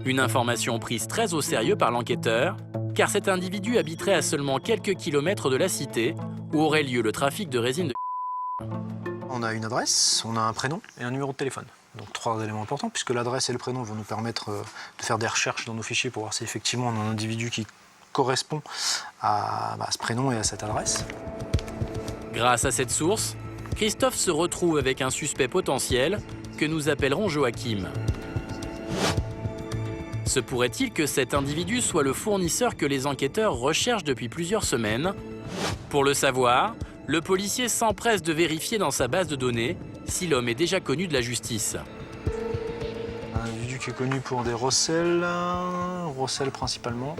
Une information prise très au sérieux par l'enquêteur, car cet individu habiterait à seulement quelques kilomètres de la cité où aurait lieu le trafic de résine de... On a une adresse, on a un prénom et un numéro de téléphone. Donc 3 éléments importants, puisque l'adresse et le prénom vont nous permettre de faire des recherches dans nos fichiers pour voir si effectivement on a un individu qui correspond à ce prénom et à cette adresse. Grâce à cette source, Christophe se retrouve avec un suspect potentiel que nous appellerons Joachim. Se pourrait-il que cet individu soit le fournisseur que les enquêteurs recherchent depuis plusieurs semaines? Pour le savoir, le policier s'empresse de vérifier dans sa base de données si l'homme est déjà connu de la justice. Un individu qui est connu pour des recels principalement.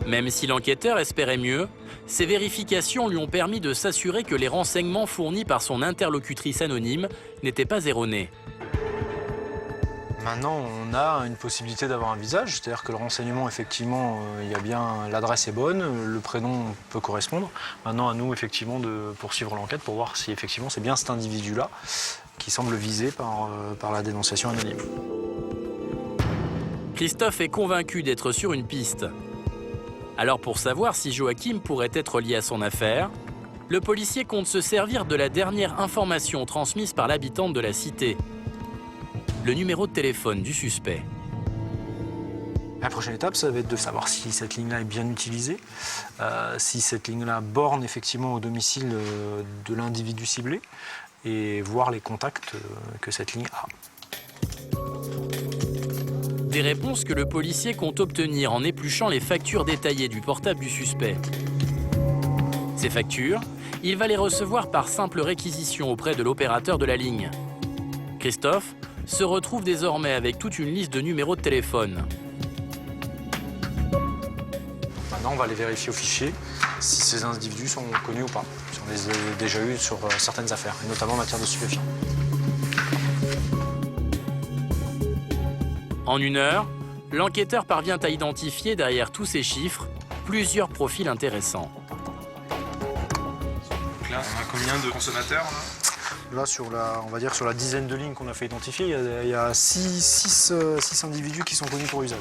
Même si l'enquêteur espérait mieux, ces vérifications lui ont permis de s'assurer que les renseignements fournis par son interlocutrice anonyme n'étaient pas erronés. Maintenant, on a une possibilité d'avoir un visage, c'est-à-dire que le renseignement, effectivement, il y a bien, l'adresse est bonne, le prénom peut correspondre. Maintenant, à nous, effectivement, de poursuivre l'enquête pour voir si, effectivement, c'est bien cet individu-là qui semble visé par la dénonciation anonyme. Christophe est convaincu d'être sur une piste. Alors, pour savoir si Joachim pourrait être lié à son affaire, le policier compte se servir de la dernière information transmise par l'habitante de la cité. Le numéro de téléphone du suspect. La prochaine étape, ça va être de savoir si cette ligne-là est bien utilisée, si cette ligne-là borne effectivement au domicile de l'individu ciblé et voir les contacts que cette ligne a. Des réponses que le policier compte obtenir en épluchant les factures détaillées du portable du suspect. Ces factures, il va les recevoir par simple réquisition auprès de l'opérateur de la ligne. Christophe se retrouve désormais avec toute une liste de numéros de téléphone. Maintenant, on va aller vérifier au fichier si ces individus sont connus ou pas, si on les a déjà eus sur certaines affaires, et notamment en matière de stupéfiants. En 1 heure, l'enquêteur parvient à identifier derrière tous ces chiffres plusieurs profils intéressants. Donc là, on a combien de consommateurs là ? Là, on va dire sur la dizaine de lignes qu'on a fait identifier, il y a 6 individus qui sont connus pour usage.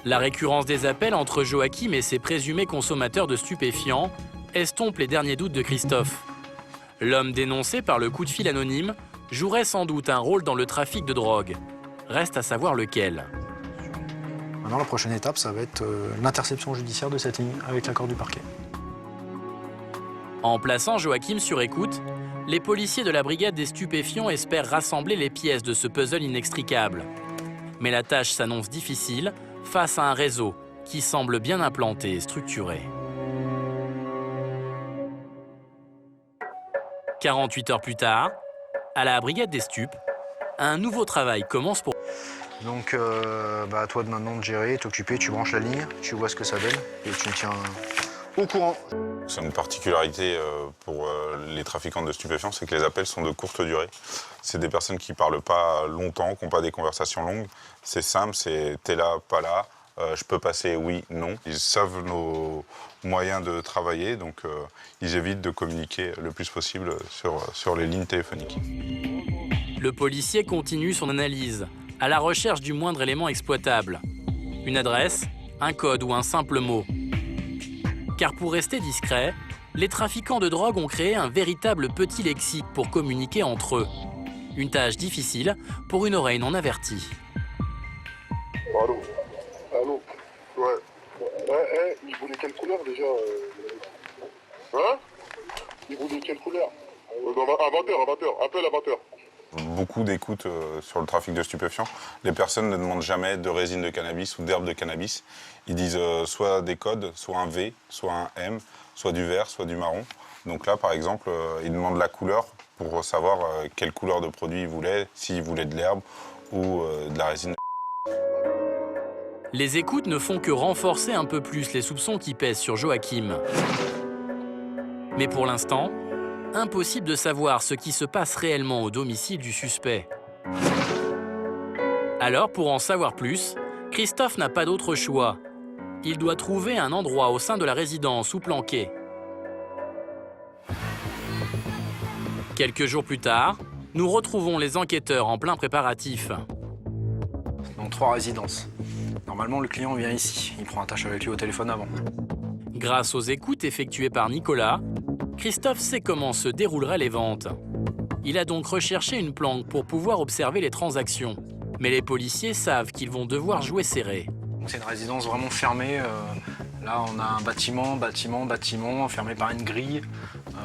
La récurrence des appels entre Joachim et ses présumés consommateurs de stupéfiants estompe les derniers doutes de Christophe. L'homme dénoncé par le coup de fil anonyme jouerait sans doute un rôle dans le trafic de drogue. Reste à savoir lequel. Maintenant, la prochaine étape, ça va être l'interception judiciaire de cette ligne avec l'accord du parquet. En plaçant Joachim sur écoute, les policiers de la brigade des stupéfiants espèrent rassembler les pièces de ce puzzle inextricable. Mais la tâche s'annonce difficile face à un réseau qui semble bien implanté et structuré. 48 heures plus tard, à la brigade des stupes, un nouveau travail commence pour... Donc, à toi de maintenant de gérer, t'occuper, tu branches la ligne, tu vois ce que ça donne et tu me tiens au courant. C'est une particularité pour les trafiquants de stupéfiants, c'est que les appels sont de courte durée. C'est des personnes qui ne parlent pas longtemps, qui n'ont pas des conversations longues. C'est simple, c'est t'es là, pas là, je peux passer, oui, non. Ils savent nos moyens de travailler, donc ils évitent de communiquer le plus possible sur les lignes téléphoniques. Le policier continue son analyse, à la recherche du moindre élément exploitable. Une adresse, un code ou un simple mot. Car pour rester discret, les trafiquants de drogue ont créé un véritable petit lexique pour communiquer entre eux. Une tâche difficile pour une oreille non avertie. Allô. Ouais, il voulait quelle couleur déjà Hein Il voulait quelle couleur À 20h, appelle à 20h. Beaucoup d'écoute sur le trafic de stupéfiants. Les personnes ne demandent jamais de résine de cannabis ou d'herbe de cannabis. Ils disent soit des codes, soit un V, soit un M, soit du vert, soit du marron. Donc là, par exemple, ils demandent la couleur pour savoir quelle couleur de produit ils voulaient, s'ils voulaient de l'herbe ou de la résine. Les écoutes ne font que renforcer un peu plus les soupçons qui pèsent sur Joachim. Mais pour l'instant, impossible de savoir ce qui se passe réellement au domicile du suspect. Alors, pour en savoir plus, Christophe n'a pas d'autre choix. Il doit trouver un endroit au sein de la résidence où planquer. Quelques jours plus tard, nous retrouvons les enquêteurs en plein préparatif. Donc 3 résidences. Normalement, le client vient ici. Il prend attache avec lui au téléphone avant. Grâce aux écoutes effectuées par Nicolas, Christophe sait comment se dérouleraient les ventes. Il a donc recherché une planque pour pouvoir observer les transactions. Mais les policiers savent qu'ils vont devoir jouer serré. C'est une résidence vraiment fermée. Là, on a un bâtiment fermé par une grille,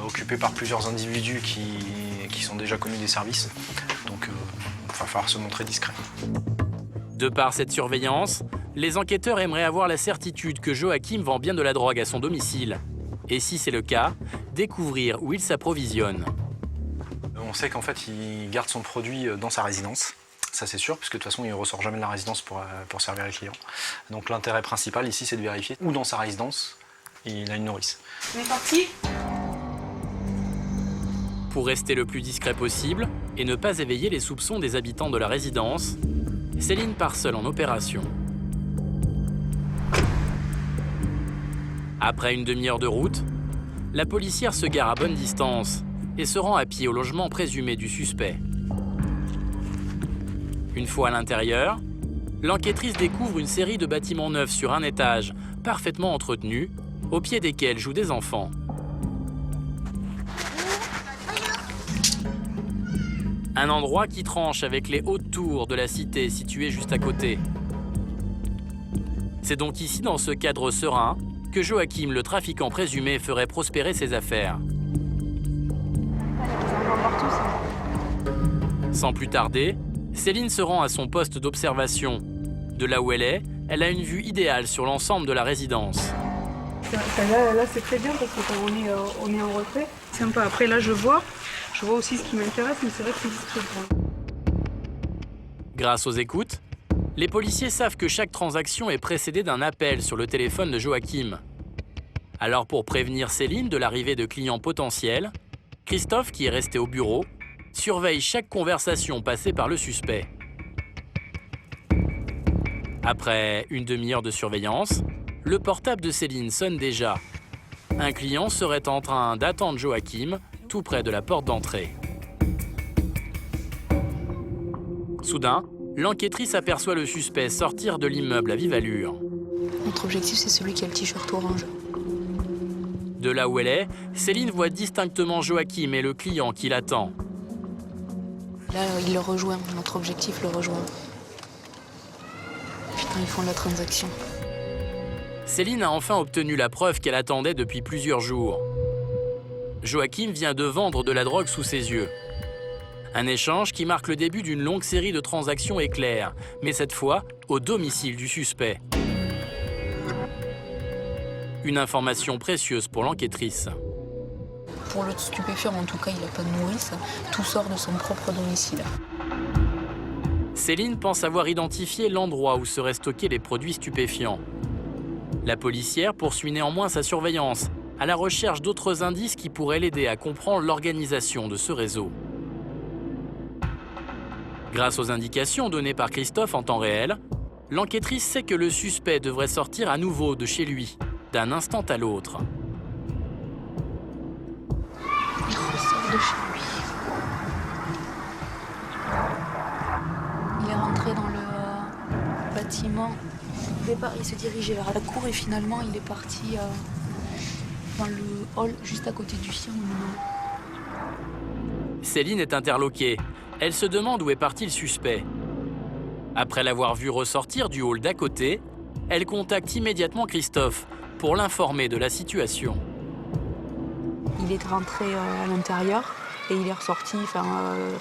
occupé par plusieurs individus qui sont déjà connus des services. Donc, il va falloir se montrer discret. De par cette surveillance, les enquêteurs aimeraient avoir la certitude que Joachim vend bien de la drogue à son domicile. Et si c'est le cas, découvrir où il s'approvisionne. On sait qu'en fait, il garde son produit dans sa résidence. Ça, c'est sûr, puisque de toute façon, il ne ressort jamais de la résidence pour servir les clients. Donc l'intérêt principal ici, c'est de vérifier où dans sa résidence, il a une nourrice. On est parti? Pour rester le plus discret possible et ne pas éveiller les soupçons des habitants de la résidence, Céline part seule en opération. Après une demi-heure de route, la policière se gare à bonne distance et se rend à pied au logement présumé du suspect. Une fois à l'intérieur, l'enquêtrice découvre une série de bâtiments neufs sur un étage, parfaitement entretenus, au pied desquels jouent des enfants. Un endroit qui tranche avec les hautes tours de la cité située juste à côté. C'est donc ici, dans ce cadre serein, que Joachim, le trafiquant présumé, ferait prospérer ses affaires. Sans plus tarder, Céline se rend à son poste d'observation. De là où elle est, elle a une vue idéale sur l'ensemble de la résidence. Là c'est très bien parce qu'on est en retrait. Sympa. Après là je vois aussi ce qui m'intéresse, mais c'est vrai que c'est discret pour moi. Grâce aux écoutes, les policiers savent que chaque transaction est précédée d'un appel sur le téléphone de Joachim. Alors pour prévenir Céline de l'arrivée de clients potentiels, Christophe, qui est resté au bureau, surveille chaque conversation passée par le suspect. Après une demi-heure de surveillance, le portable de Céline sonne déjà. Un client serait en train d'attendre Joachim tout près de la porte d'entrée. Soudain, l'enquêtrice aperçoit le suspect sortir de l'immeuble à vive allure. Notre objectif, c'est celui qui a le t-shirt orange. De là où elle est, Céline voit distinctement Joachim et le client qui l'attend. Là, il le rejoint. Notre objectif le rejoint. Putain, ils font la transaction. Céline a enfin obtenu la preuve qu'elle attendait depuis plusieurs jours. Joachim vient de vendre de la drogue sous ses yeux. Un échange qui marque le début d'une longue série de transactions éclairs, mais cette fois au domicile du suspect. Une information précieuse pour l'enquêtrice. Pour le stupéfiant, en tout cas, il n'a pas de nourrice. Tout sort de son propre domicile. Céline pense avoir identifié l'endroit où seraient stockés les produits stupéfiants. La policière poursuit néanmoins sa surveillance, à la recherche d'autres indices qui pourraient l'aider à comprendre l'organisation de ce réseau. Grâce aux indications données par Christophe en temps réel, l'enquêtrice sait que le suspect devrait sortir à nouveau de chez lui, d'un instant à l'autre. Il ressort de chez lui. Il est rentré dans le bâtiment. Au départ, il se dirigeait vers la cour et finalement, il est parti dans le hall juste à côté du sien. Céline est interloquée. Elle se demande où est parti le suspect. Après l'avoir vu ressortir du hall d'à côté, elle contacte immédiatement Christophe pour l'informer de la situation. Il est rentré à l'intérieur et il est ressorti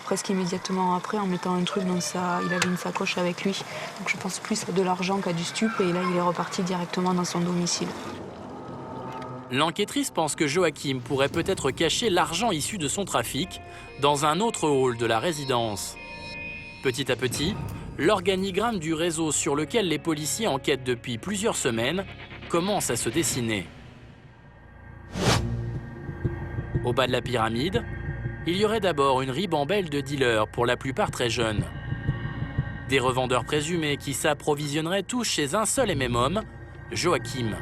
presque immédiatement après en mettant un truc dans sa... Il avait une sacoche avec lui. Donc je pense plus à de l'argent qu'à du stup et là il est reparti directement dans son domicile. L'enquêtrice pense que Joachim pourrait peut-être cacher l'argent issu de son trafic dans un autre hall de la résidence. Petit à petit, l'organigramme du réseau sur lequel les policiers enquêtent depuis plusieurs semaines commence à se dessiner. Au bas de la pyramide, il y aurait d'abord une ribambelle de dealers, pour la plupart très jeunes. Des revendeurs présumés qui s'approvisionneraient tous chez un seul et même homme, Joachim.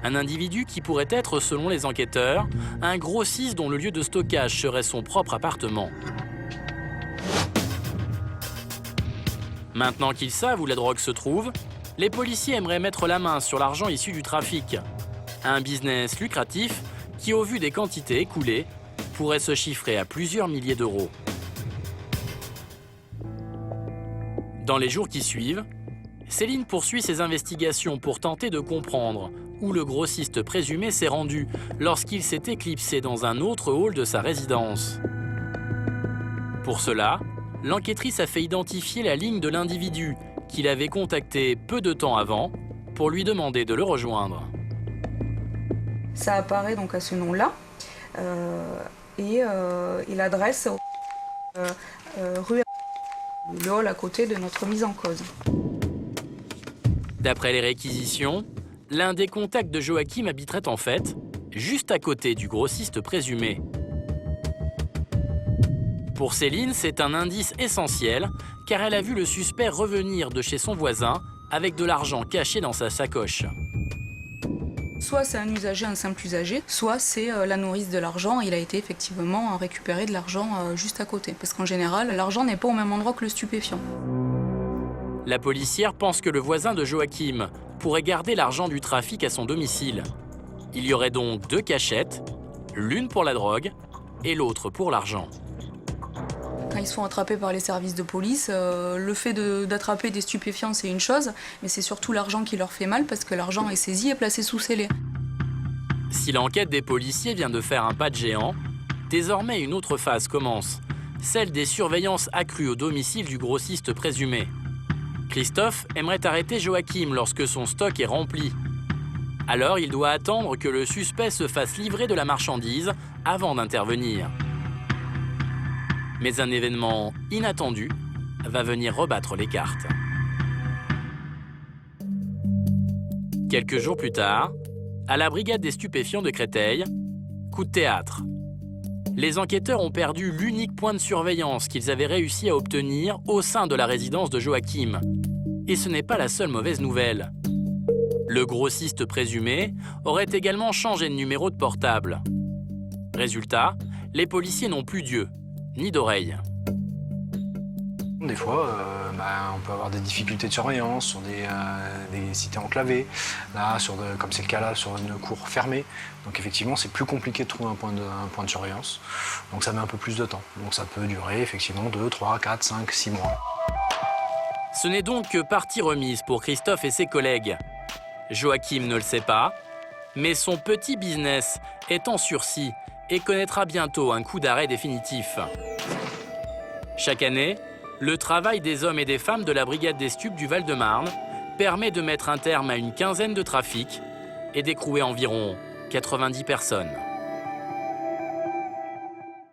Un individu qui pourrait être, selon les enquêteurs, un grossiste dont le lieu de stockage serait son propre appartement. Maintenant qu'ils savent où la drogue se trouve, les policiers aimeraient mettre la main sur l'argent issu du trafic. Un business lucratif qui, au vu des quantités écoulées, pourrait se chiffrer à plusieurs milliers d'euros. Dans les jours qui suivent, Céline poursuit ses investigations pour tenter de comprendre où le grossiste présumé s'est rendu lorsqu'il s'est éclipsé dans un autre hall de sa résidence. Pour cela, l'enquêtrice a fait identifier la ligne de l'individu qu'il avait contacté peu de temps avant pour lui demander de le rejoindre. Ça apparaît donc à ce nom-là et l'adresse rue le hall à côté de notre mise en cause. D'après les réquisitions, l'un des contacts de Joachim habiterait en fait juste à côté du grossiste présumé. Pour Céline, c'est un indice essentiel car elle a vu le suspect revenir de chez son voisin avec de l'argent caché dans sa sacoche. Soit c'est un usager, un simple usager, soit c'est la nourrice de l'argent. Il a été effectivement récupéré de l'argent juste à côté. Parce qu'en général, l'argent n'est pas au même endroit que le stupéfiant. La policière pense que le voisin de Joachim pourrait garder l'argent du trafic à son domicile. Il y aurait donc 2 cachettes, l'une pour la drogue et l'autre pour l'argent. Quand ils sont attrapés par les services de police, le fait d'attraper des stupéfiants, c'est une chose, mais c'est surtout l'argent qui leur fait mal parce que l'argent est saisi et placé sous scellé. Si l'enquête des policiers vient de faire un pas de géant, désormais une autre phase commence, celle des surveillances accrues au domicile du grossiste présumé. Christophe aimerait arrêter Joachim lorsque son stock est rempli. Alors il doit attendre que le suspect se fasse livrer de la marchandise avant d'intervenir. Mais un événement inattendu va venir rebattre les cartes. Quelques jours plus tard, à la brigade des stupéfiants de Créteil, coup de théâtre. Les enquêteurs ont perdu l'unique point de surveillance qu'ils avaient réussi à obtenir au sein de la résidence de Joachim. Et ce n'est pas la seule mauvaise nouvelle. Le grossiste présumé aurait également changé de numéro de portable. Résultat, les policiers n'ont plus d'yeux, ni d'oreilles. Des fois, on peut avoir des difficultés de surveillance sur des cités enclavées, là, comme c'est le cas là, sur une cour fermée. Donc effectivement, c'est plus compliqué de trouver un point de surveillance. Donc ça met un peu plus de temps. Donc ça peut durer effectivement 2, 3, 4, 5, 6 mois. Ce n'est donc que partie remise pour Christophe et ses collègues. Joachim ne le sait pas, mais son petit business est en sursis et connaîtra bientôt un coup d'arrêt définitif. Chaque année, le travail des hommes et des femmes de la brigade des stupes du Val-de-Marne permet de mettre un terme à une quinzaine de trafics et d'écrouer environ 90 personnes.